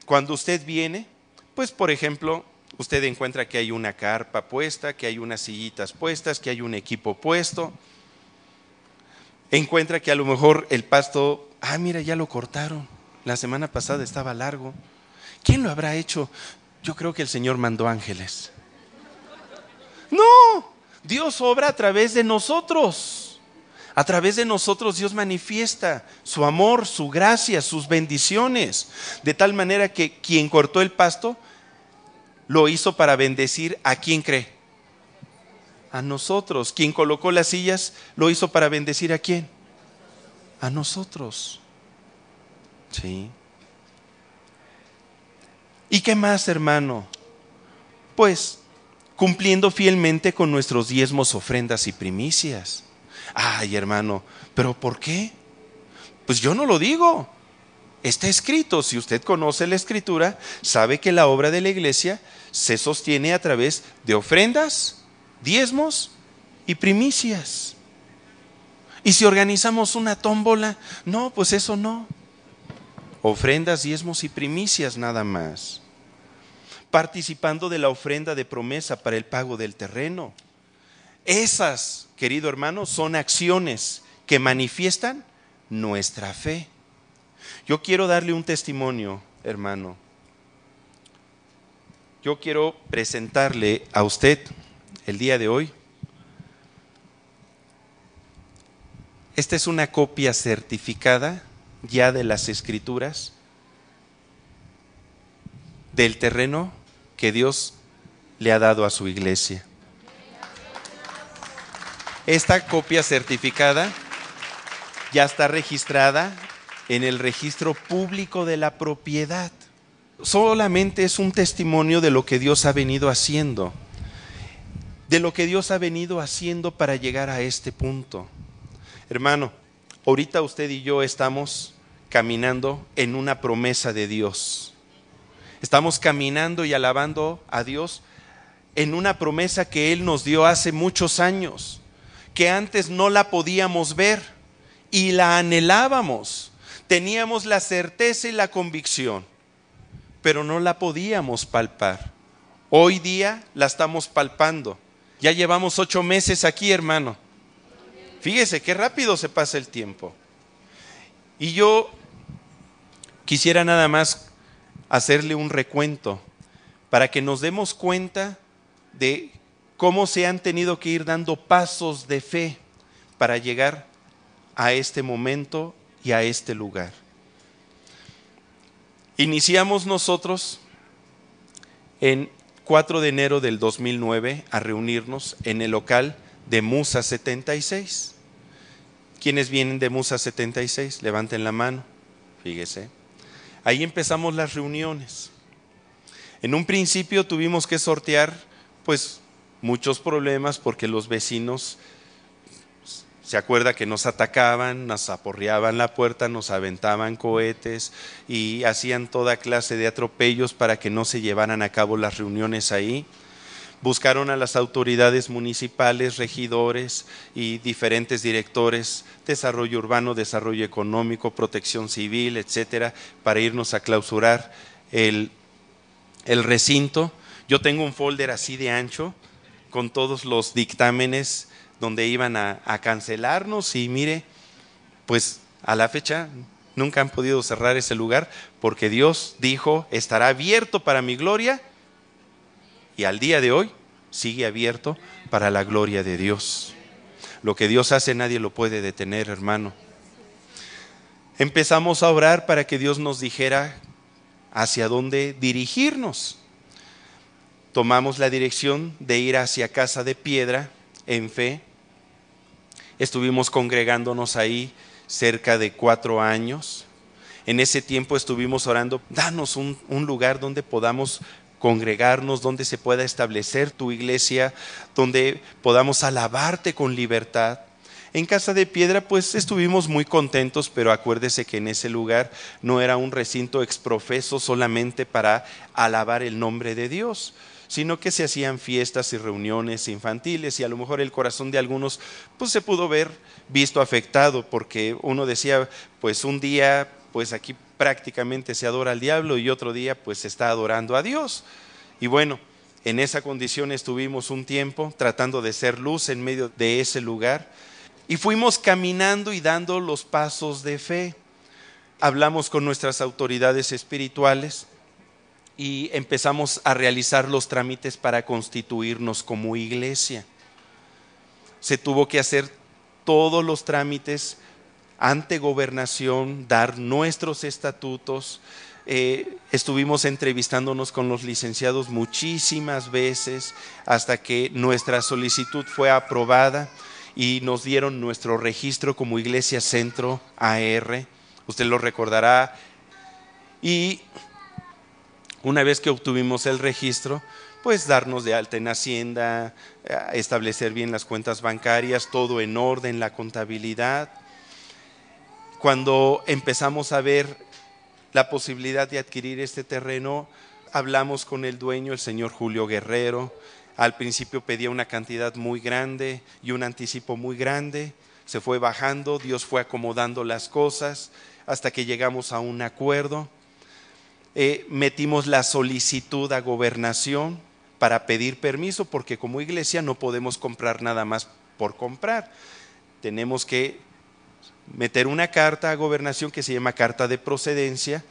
Cuando usted viene, pues por ejemplo, usted encuentra que hay una carpa puesta, que hay unas sillitas puestas, que hay un equipo puesto. Encuentra que a lo mejor el pasto, mira, ya lo cortaron. La semana pasada estaba largo. ¿Quién lo habrá hecho? Yo creo que el Señor mandó ángeles. No, Dios obra a través de nosotros. A través de nosotros Dios manifiesta su amor, su gracia, sus bendiciones. De tal manera que quien cortó el pasto lo hizo para bendecir ¿a quién cree? A nosotros. Quien colocó las sillas lo hizo para bendecir ¿a quién? A nosotros. Sí. ¿Y qué más, hermano? Pues cumpliendo fielmente con nuestros diezmos, ofrendas y primicias. Ay, hermano, ¿pero por qué? Pues yo no lo digo. Está escrito. Si usted conoce la escritura, sabe que la obra de la iglesia se sostiene a través de ofrendas, diezmos y primicias. Y si organizamos una tómbola, no, pues eso no. Ofrendas, diezmos y primicias nada más. Participando de la ofrenda de promesa para el pago del terreno. Esas, querido hermano, son acciones que manifiestan nuestra fe. Yo quiero darle un testimonio, hermano. Yo quiero presentarle a usted el día de hoy. Esta es una copia certificada ya de las Escrituras del terreno que Dios le ha dado a su iglesia. Esta copia certificada ya está registrada en el registro público de la propiedad. Solamente es un testimonio de lo que Dios ha venido haciendo, de lo que Dios ha venido haciendo para llegar a este punto. Hermano, ahorita usted y yo estamos caminando en una promesa de Dios. Estamos caminando y alabando a Dios en una promesa que Él nos dio hace muchos años, que antes no la podíamos ver y la anhelábamos. Teníamos la certeza y la convicción, pero no la podíamos palpar. Hoy día la estamos palpando. Ya llevamos 8 meses aquí, hermano. Fíjese qué rápido se pasa el tiempo. Y yo quisiera nada más hacerle un recuento para que nos demos cuenta de cómo se han tenido que ir dando pasos de fe para llegar a este momento y y a este lugar. Iniciamos nosotros en 4 de enero del 2009 a reunirnos en el local de Musa 76. ¿Quiénes vienen de Musa 76? Levanten la mano, fíjese. Ahí empezamos las reuniones. En un principio tuvimos que sortear pues muchos problemas porque los vecinos, se acuerda que nos atacaban, nos aporreaban la puerta, nos aventaban cohetes y hacían toda clase de atropellos para que no se llevaran a cabo las reuniones ahí. Buscaron a las autoridades municipales, regidores y diferentes directores, desarrollo urbano, desarrollo económico, protección civil, etcétera, para irnos a clausurar el recinto. Yo tengo un folder así de ancho con todos los dictámenes donde iban a cancelarnos y mire, pues a la fecha nunca han podido cerrar ese lugar porque Dios dijo, estará abierto para mi gloria y al día de hoy sigue abierto para la gloria de Dios. Lo que Dios hace nadie lo puede detener, hermano. Empezamos a orar para que Dios nos dijera hacia dónde dirigirnos. Tomamos la dirección de ir hacia Casa de Piedra en fe. Estuvimos congregándonos ahí cerca de 4 años. En ese tiempo estuvimos orando, danos un lugar donde podamos congregarnos, donde se pueda establecer tu iglesia, donde podamos alabarte con libertad. En Casa de Piedra pues estuvimos muy contentos, pero acuérdese que en ese lugar no era un recinto exprofeso solamente para alabar el nombre de Dios, sino que se hacían fiestas y reuniones infantiles y a lo mejor el corazón de algunos pues se pudo ver visto afectado porque uno decía pues un día pues aquí prácticamente se adora al diablo y otro día pues se está adorando a Dios. Y bueno, en esa condición estuvimos un tiempo tratando de ser luz en medio de ese lugar y fuimos caminando y dando los pasos de fe. Hablamos con nuestras autoridades espirituales y empezamos a realizar los trámites para constituirnos como iglesia. Se tuvo que hacer todos los trámites ante gobernación, dar nuestros estatutos. Estuvimos entrevistándonos con los licenciados muchísimas veces hasta que nuestra solicitud fue aprobada y nos dieron nuestro registro como Iglesia Centro AR. Usted lo recordará. Y una vez que obtuvimos el registro, pues darnos de alta en Hacienda, establecer bien las cuentas bancarias, todo en orden, la contabilidad. Cuando empezamos a ver la posibilidad de adquirir este terreno, hablamos con el dueño, el señor Julio Guerrero. Al principio pedía una cantidad muy grande y un anticipo muy grande. Se fue bajando, Dios fue acomodando las cosas hasta que llegamos a un acuerdo. Metimos la solicitud a gobernación para pedir permiso porque como iglesia no podemos comprar nada más por comprar. Tenemos que meter una carta a gobernación que se llama carta de procedencia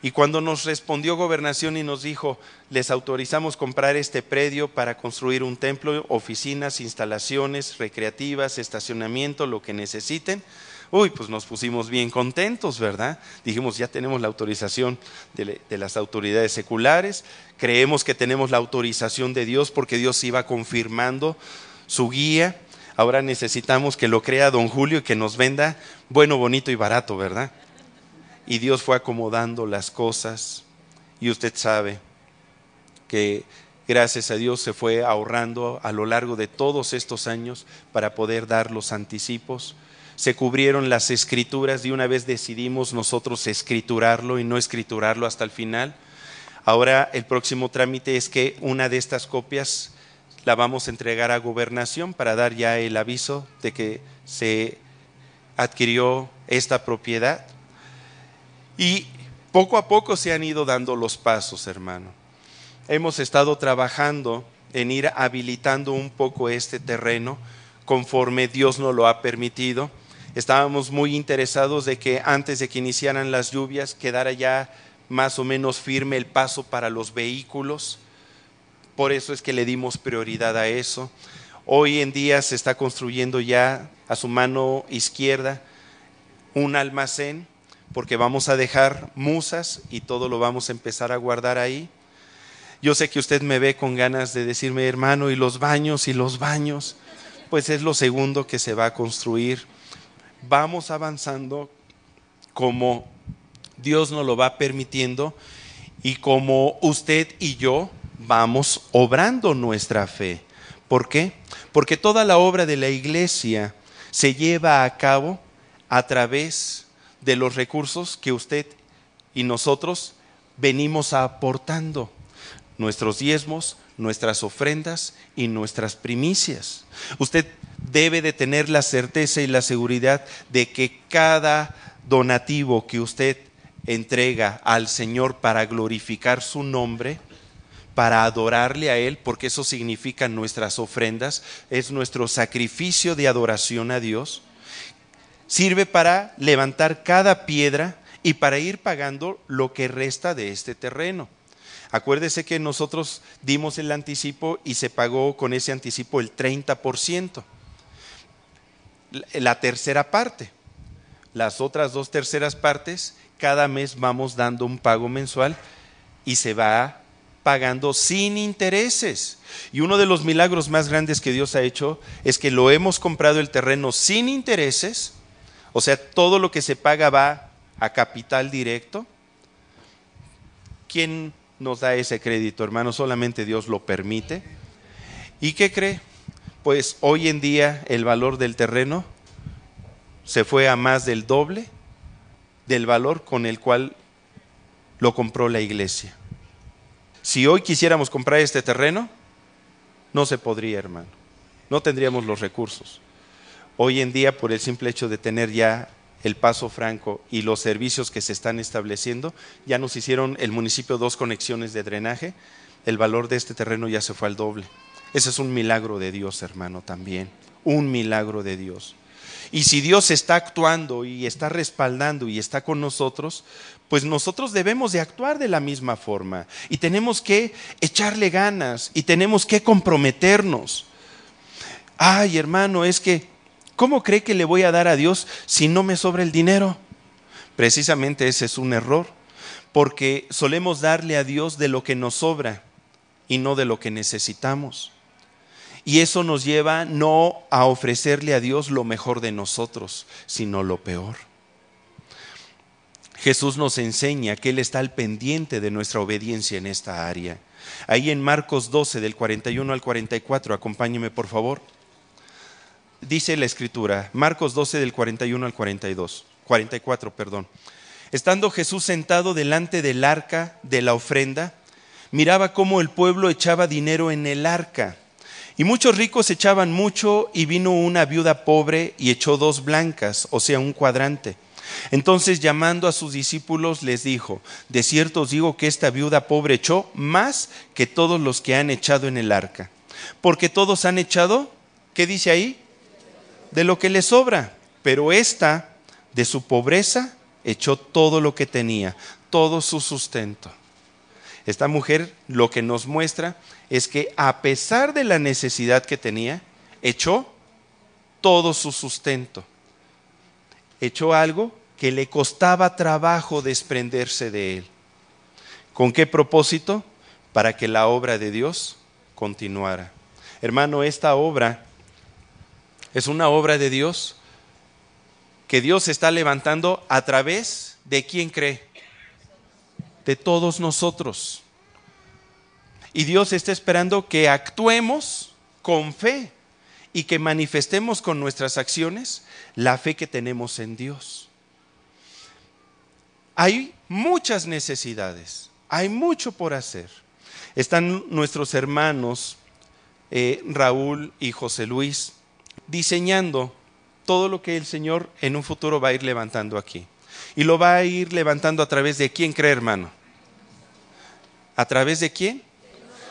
y cuando nos respondió gobernación y nos dijo les autorizamos comprar este predio para construir un templo, oficinas, instalaciones recreativas, estacionamiento, lo que necesiten. Pues nos pusimos bien contentos, ¿verdad? Dijimos, ya tenemos la autorización de las autoridades seculares, creemos que tenemos la autorización de Dios porque Dios iba confirmando su guía. Ahora necesitamos que lo crea don Julio y que nos venda bueno, bonito y barato, ¿verdad? Y Dios fue acomodando las cosas y usted sabe que gracias a Dios se fue ahorrando a lo largo de todos estos años para poder dar los anticipos. Se cubrieron las escrituras, de una vez decidimos nosotros escriturarlo y no escriturarlo hasta el final. Ahora el próximo trámite es que una de estas copias la vamos a entregar a gobernación para dar ya el aviso de que se adquirió esta propiedad. Y poco a poco se han ido dando los pasos, hermano. Hemos estado trabajando en ir habilitando un poco este terreno conforme Dios nos lo ha permitido. Estábamos muy interesados de que antes de que iniciaran las lluvias quedara ya más o menos firme el paso para los vehículos. Por eso es que le dimos prioridad a eso. Hoy en día se está construyendo ya a su mano izquierda un almacén, porque vamos a dejar musas y todo lo vamos a empezar a guardar ahí. Yo sé que usted me ve con ganas de decirme, hermano, ¿y los baños? ¿Y los baños? Pues es lo segundo que se va a construir. Vamos avanzando como Dios nos lo va permitiendo y como usted y yo vamos obrando nuestra fe. ¿Por qué? Porque toda la obra de la iglesia se lleva a cabo a través de los recursos que usted y nosotros venimos aportando. Nuestros diezmos, nuestras ofrendas y nuestras primicias. Usted debe de tener la certeza y la seguridad de que cada donativo que usted entrega al Señor para glorificar su nombre, para adorarle a Él, porque eso significa nuestras ofrendas, es nuestro sacrificio de adoración a Dios, sirve para levantar cada piedra y para ir pagando lo que resta de este terreno. Acuérdese que nosotros dimos el anticipo y se pagó con ese anticipo el 30%, la tercera parte. Las otras 2/3 partes, cada mes vamos dando un pago mensual y se va pagando sin intereses. Y uno de los milagros más grandes que Dios ha hecho es que lo hemos comprado el terreno sin intereses, o sea, todo lo que se paga va a capital directo. ¿Quién nos da ese crédito, hermano? Solamente Dios lo permite. ¿Y qué cree? Pues hoy en día el valor del terreno se fue a más del doble del valor con el cual lo compró la iglesia. Si hoy quisiéramos comprar este terreno, no se podría, hermano. No tendríamos los recursos. Hoy en día, por el simple hecho de tener ya el Paso Franco y los servicios que se están estableciendo, ya nos hicieron el municipio 2 conexiones de drenaje, el valor de este terreno ya se fue al doble. Ese es un milagro de Dios, hermano, también, un milagro de Dios. Y si Dios está actuando y está respaldando y está con nosotros, pues nosotros debemos de actuar de la misma forma y tenemos que echarle ganas y tenemos que comprometernos. Ay, hermano, es que ¿cómo cree que le voy a dar a Dios si no me sobra el dinero? Precisamente ese es un error, porque solemos darle a Dios de lo que nos sobra y no de lo que necesitamos. Y eso nos lleva no a ofrecerle a Dios lo mejor de nosotros, sino lo peor. Jesús nos enseña que Él está al pendiente de nuestra obediencia en esta área. Ahí en Marcos 12, del 41 al 44, acompáñeme por favor. Dice la escritura, Marcos 12 del 41 al 44. Estando Jesús sentado delante del arca de la ofrenda, miraba cómo el pueblo echaba dinero en el arca. Y muchos ricos echaban mucho, y vino una viuda pobre y echó 2 blancas, o sea, un cuadrante. Entonces, llamando a sus discípulos, les dijo: de cierto os digo que esta viuda pobre echó más que todos los que han echado en el arca. Porque todos han echado, ¿qué dice ahí? De lo que les sobra, pero esta, de su pobreza, echó todo lo que tenía, todo su sustento. Esta mujer lo que nos muestra es que a pesar de la necesidad que tenía, echó todo su sustento. Echó algo que le costaba trabajo desprenderse de él. ¿Con qué propósito? Para que la obra de Dios continuara. Hermano, esta obra es una obra de Dios que Dios está levantando a través de ¿quién cree? De todos nosotros. Y Dios está esperando que actuemos con fe y que manifestemos con nuestras acciones la fe que tenemos en Dios. Hay muchas necesidades, hay mucho por hacer. Están nuestros hermanos Raúl y José Luis diseñando todo lo que el Señor en un futuro va a ir levantando aquí. Y lo va a ir levantando a través de ¿quién cree, hermano? ¿A través de quién?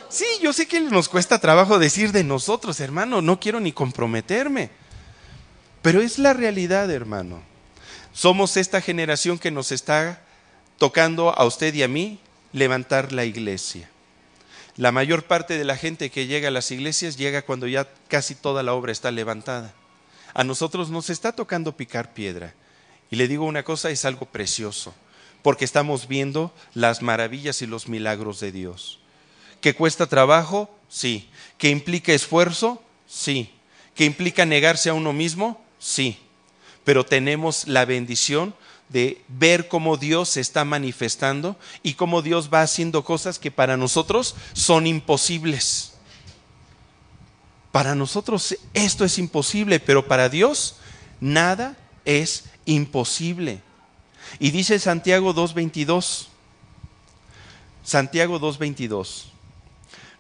Sí, yo sé que nos cuesta trabajo decir de nosotros, hermano, no quiero ni comprometerme. Pero es la realidad, hermano. Somos esta generación que nos está tocando a usted y a mí levantar la iglesia. La mayor parte de la gente que llega a las iglesias llega cuando ya casi toda la obra está levantada. A nosotros nos está tocando picar piedra Y le digo una cosa, es algo precioso, porque estamos viendo las maravillas y los milagros de Dios. ¿Que cuesta trabajo? Sí. ¿Que implica esfuerzo? Sí. ¿Que implica negarse a uno mismo? Sí. Pero tenemos la bendición de ver cómo Dios se está manifestando y cómo Dios va haciendo cosas que para nosotros son imposibles. Para nosotros esto es imposible, pero para Dios nada es imposible. Y dice Santiago 2:22. Santiago 2:22.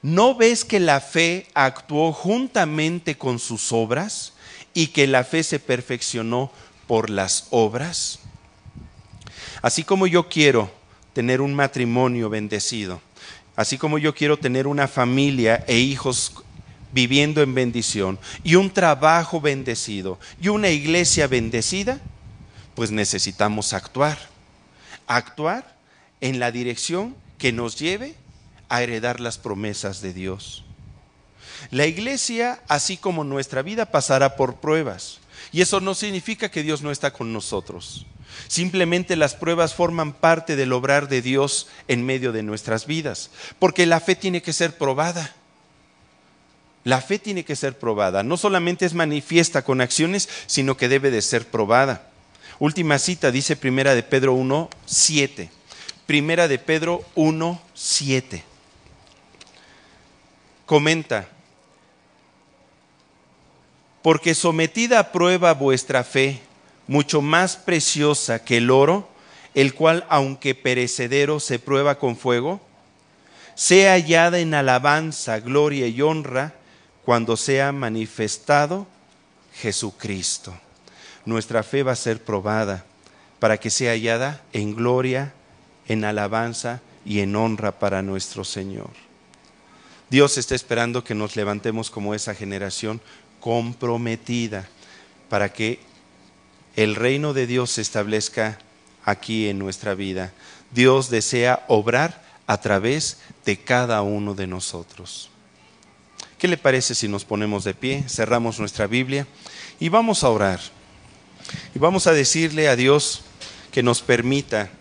¿No ves que la fe actuó juntamente con sus obras y que la fe se perfeccionó por las obras? Así como yo quiero tener un matrimonio bendecido, así como yo quiero tener una familia e hijos viviendo en bendición y un trabajo bendecido y una iglesia bendecida, pues necesitamos actuar en la dirección que nos lleve a heredar las promesas de Dios. La iglesia, así como nuestra vida, pasará por pruebas. Y eso no significa que Dios no está con nosotros. Simplemente las pruebas forman parte del obrar de Dios en medio de nuestras vidas. Porque la fe tiene que ser probada. La fe tiene que ser probada. No solamente es manifiesta con acciones, sino que debe de ser probada. Última cita, dice Primera de Pedro 1:7. Primera de Pedro 1:7. Comenta: porque sometida a prueba vuestra fe, mucho más preciosa que el oro, el cual, aunque perecedero, se prueba con fuego, sea hallada en alabanza, gloria y honra cuando sea manifestado Jesucristo. Nuestra fe va a ser probada para que sea hallada en gloria, en alabanza y en honra para nuestro Señor. Dios está esperando que nos levantemos como esa generación comprometida para que el reino de Dios se establezca aquí en nuestra vida. Dios desea obrar a través de cada uno de nosotros. ¿Qué le parece si nos ponemos de pie, cerramos nuestra Biblia y vamos a orar? Y vamos a decirle a Dios que nos permita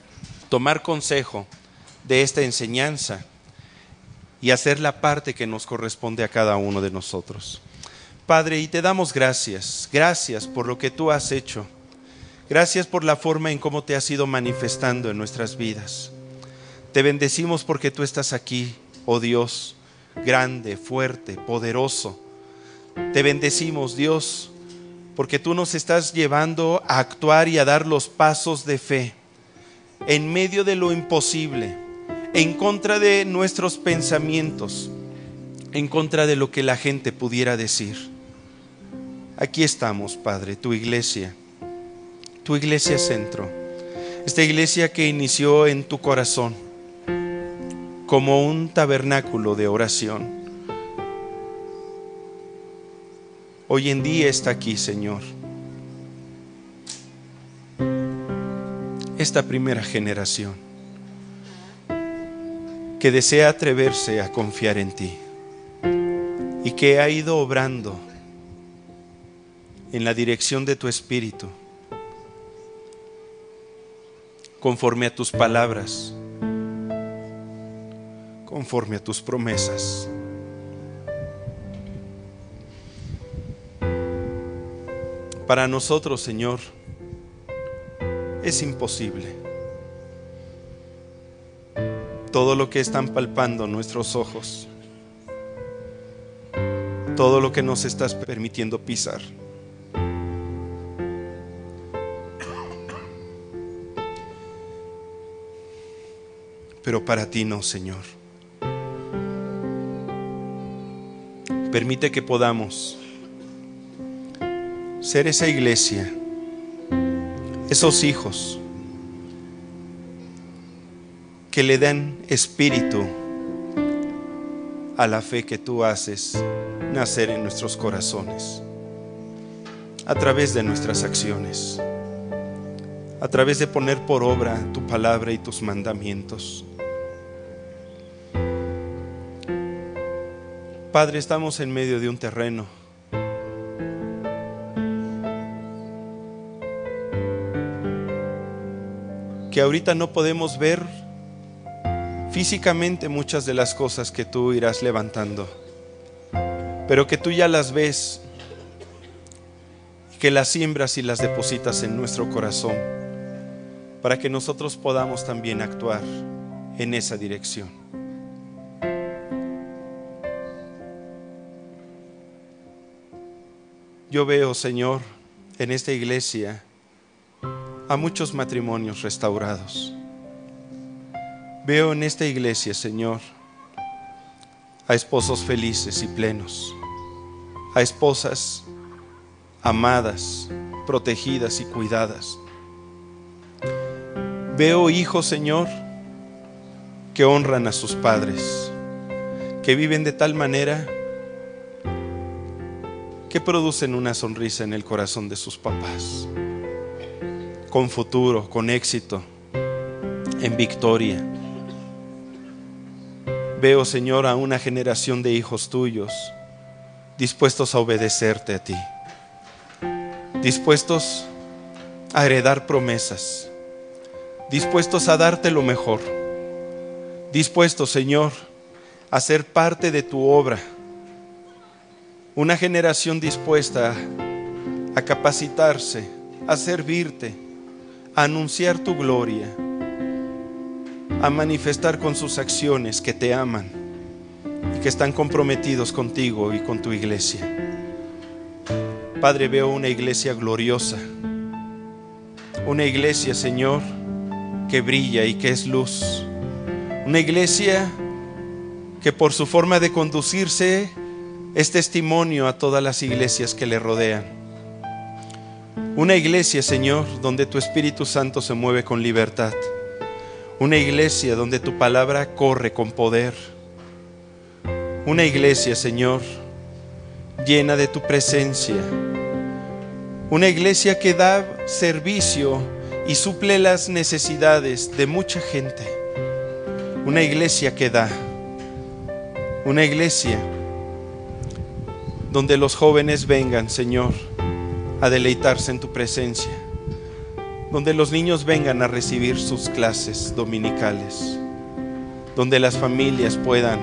tomar consejo de esta enseñanza y hacer la parte que nos corresponde a cada uno de nosotros. Padre, y te damos gracias. Gracias por lo que tú has hecho. Gracias por la forma en cómo te has ido manifestando en nuestras vidas. Te bendecimos porque tú estás aquí, oh Dios, grande, fuerte, poderoso. Te bendecimos, Dios, porque tú nos estás llevando a actuar y a dar los pasos de fe en medio de lo imposible, en contra de nuestros pensamientos, en contra de lo que la gente pudiera decir. Aquí estamos, Padre, tu iglesia centro, esta iglesia que inició en tu corazón como un tabernáculo de oración. Hoy en día está aquí, Señor, esta primera generación que desea atreverse a confiar en ti y que ha ido obrando en la dirección de tu Espíritu, conforme a tus palabras, conforme a tus promesas. Para nosotros, Señor, es imposible. Todo lo que están palpando nuestros ojos, todo lo que nos estás permitiendo pisar, pero para ti no, Señor. Permite que podamos ser esa iglesia, esos hijos que le dan espíritu a la fe que tú haces nacer en nuestros corazones, a través de nuestras acciones, a través de poner por obra tu palabra y tus mandamientos. Padre, estamos en medio de un terreno que ahorita no podemos ver físicamente muchas de las cosas que tú irás levantando, pero que tú ya las ves, que las siembras y las depositas en nuestro corazón, para que nosotros podamos también actuar en esa dirección. Yo veo, Señor, en esta iglesia a muchos matrimonios restaurados. Veo en esta iglesia, Señor, a esposos felices y plenos, a esposas amadas, protegidas y cuidadas. Veo hijos, Señor, que honran a sus padres, que viven de tal manera que producen una sonrisa en el corazón de sus papás, con futuro, con éxito, en victoria. Veo, Señor, a una generación de hijos tuyos dispuestos a obedecerte a ti, dispuestos a heredar promesas, dispuestos a darte lo mejor, dispuestos, Señor, a ser parte de tu obra. Una generación dispuesta a capacitarse, a servirte, a anunciar tu gloria, a manifestar con sus acciones que te aman y que están comprometidos contigo y con tu iglesia. Padre, veo una iglesia gloriosa, una iglesia, Señor, que brilla y que es luz, una iglesia que por su forma de conducirse es testimonio a todas las iglesias que le rodean. Una iglesia, Señor, donde tu Espíritu Santo se mueve con libertad. Una iglesia donde tu palabra corre con poder. Una iglesia, Señor, llena de tu presencia. Una iglesia que da servicio y suple las necesidades de mucha gente. Una iglesia que da. Una iglesia donde los jóvenes vengan, Señor, a deleitarse en tu presencia. Donde los niños vengan a recibir sus clases dominicales. Donde las familias puedan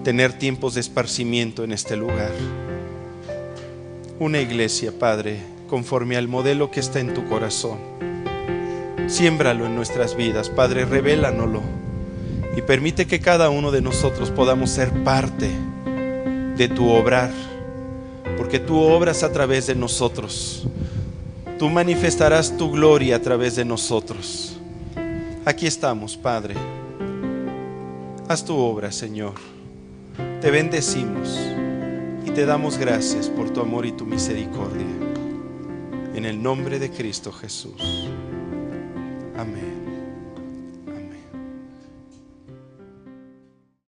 tener tiempos de esparcimiento en este lugar. Una iglesia, Padre, conforme al modelo que está en tu corazón. Siémbralo en nuestras vidas, Padre, revélanoslo y permite que cada uno de nosotros podamos ser parte de tu obrar, porque tú obras a través de nosotros. Tú manifestarás tu gloria a través de nosotros. Aquí estamos, Padre. Haz tu obra, Señor. Te bendecimos y te damos gracias por tu amor y tu misericordia. En el nombre de Cristo Jesús. Amén.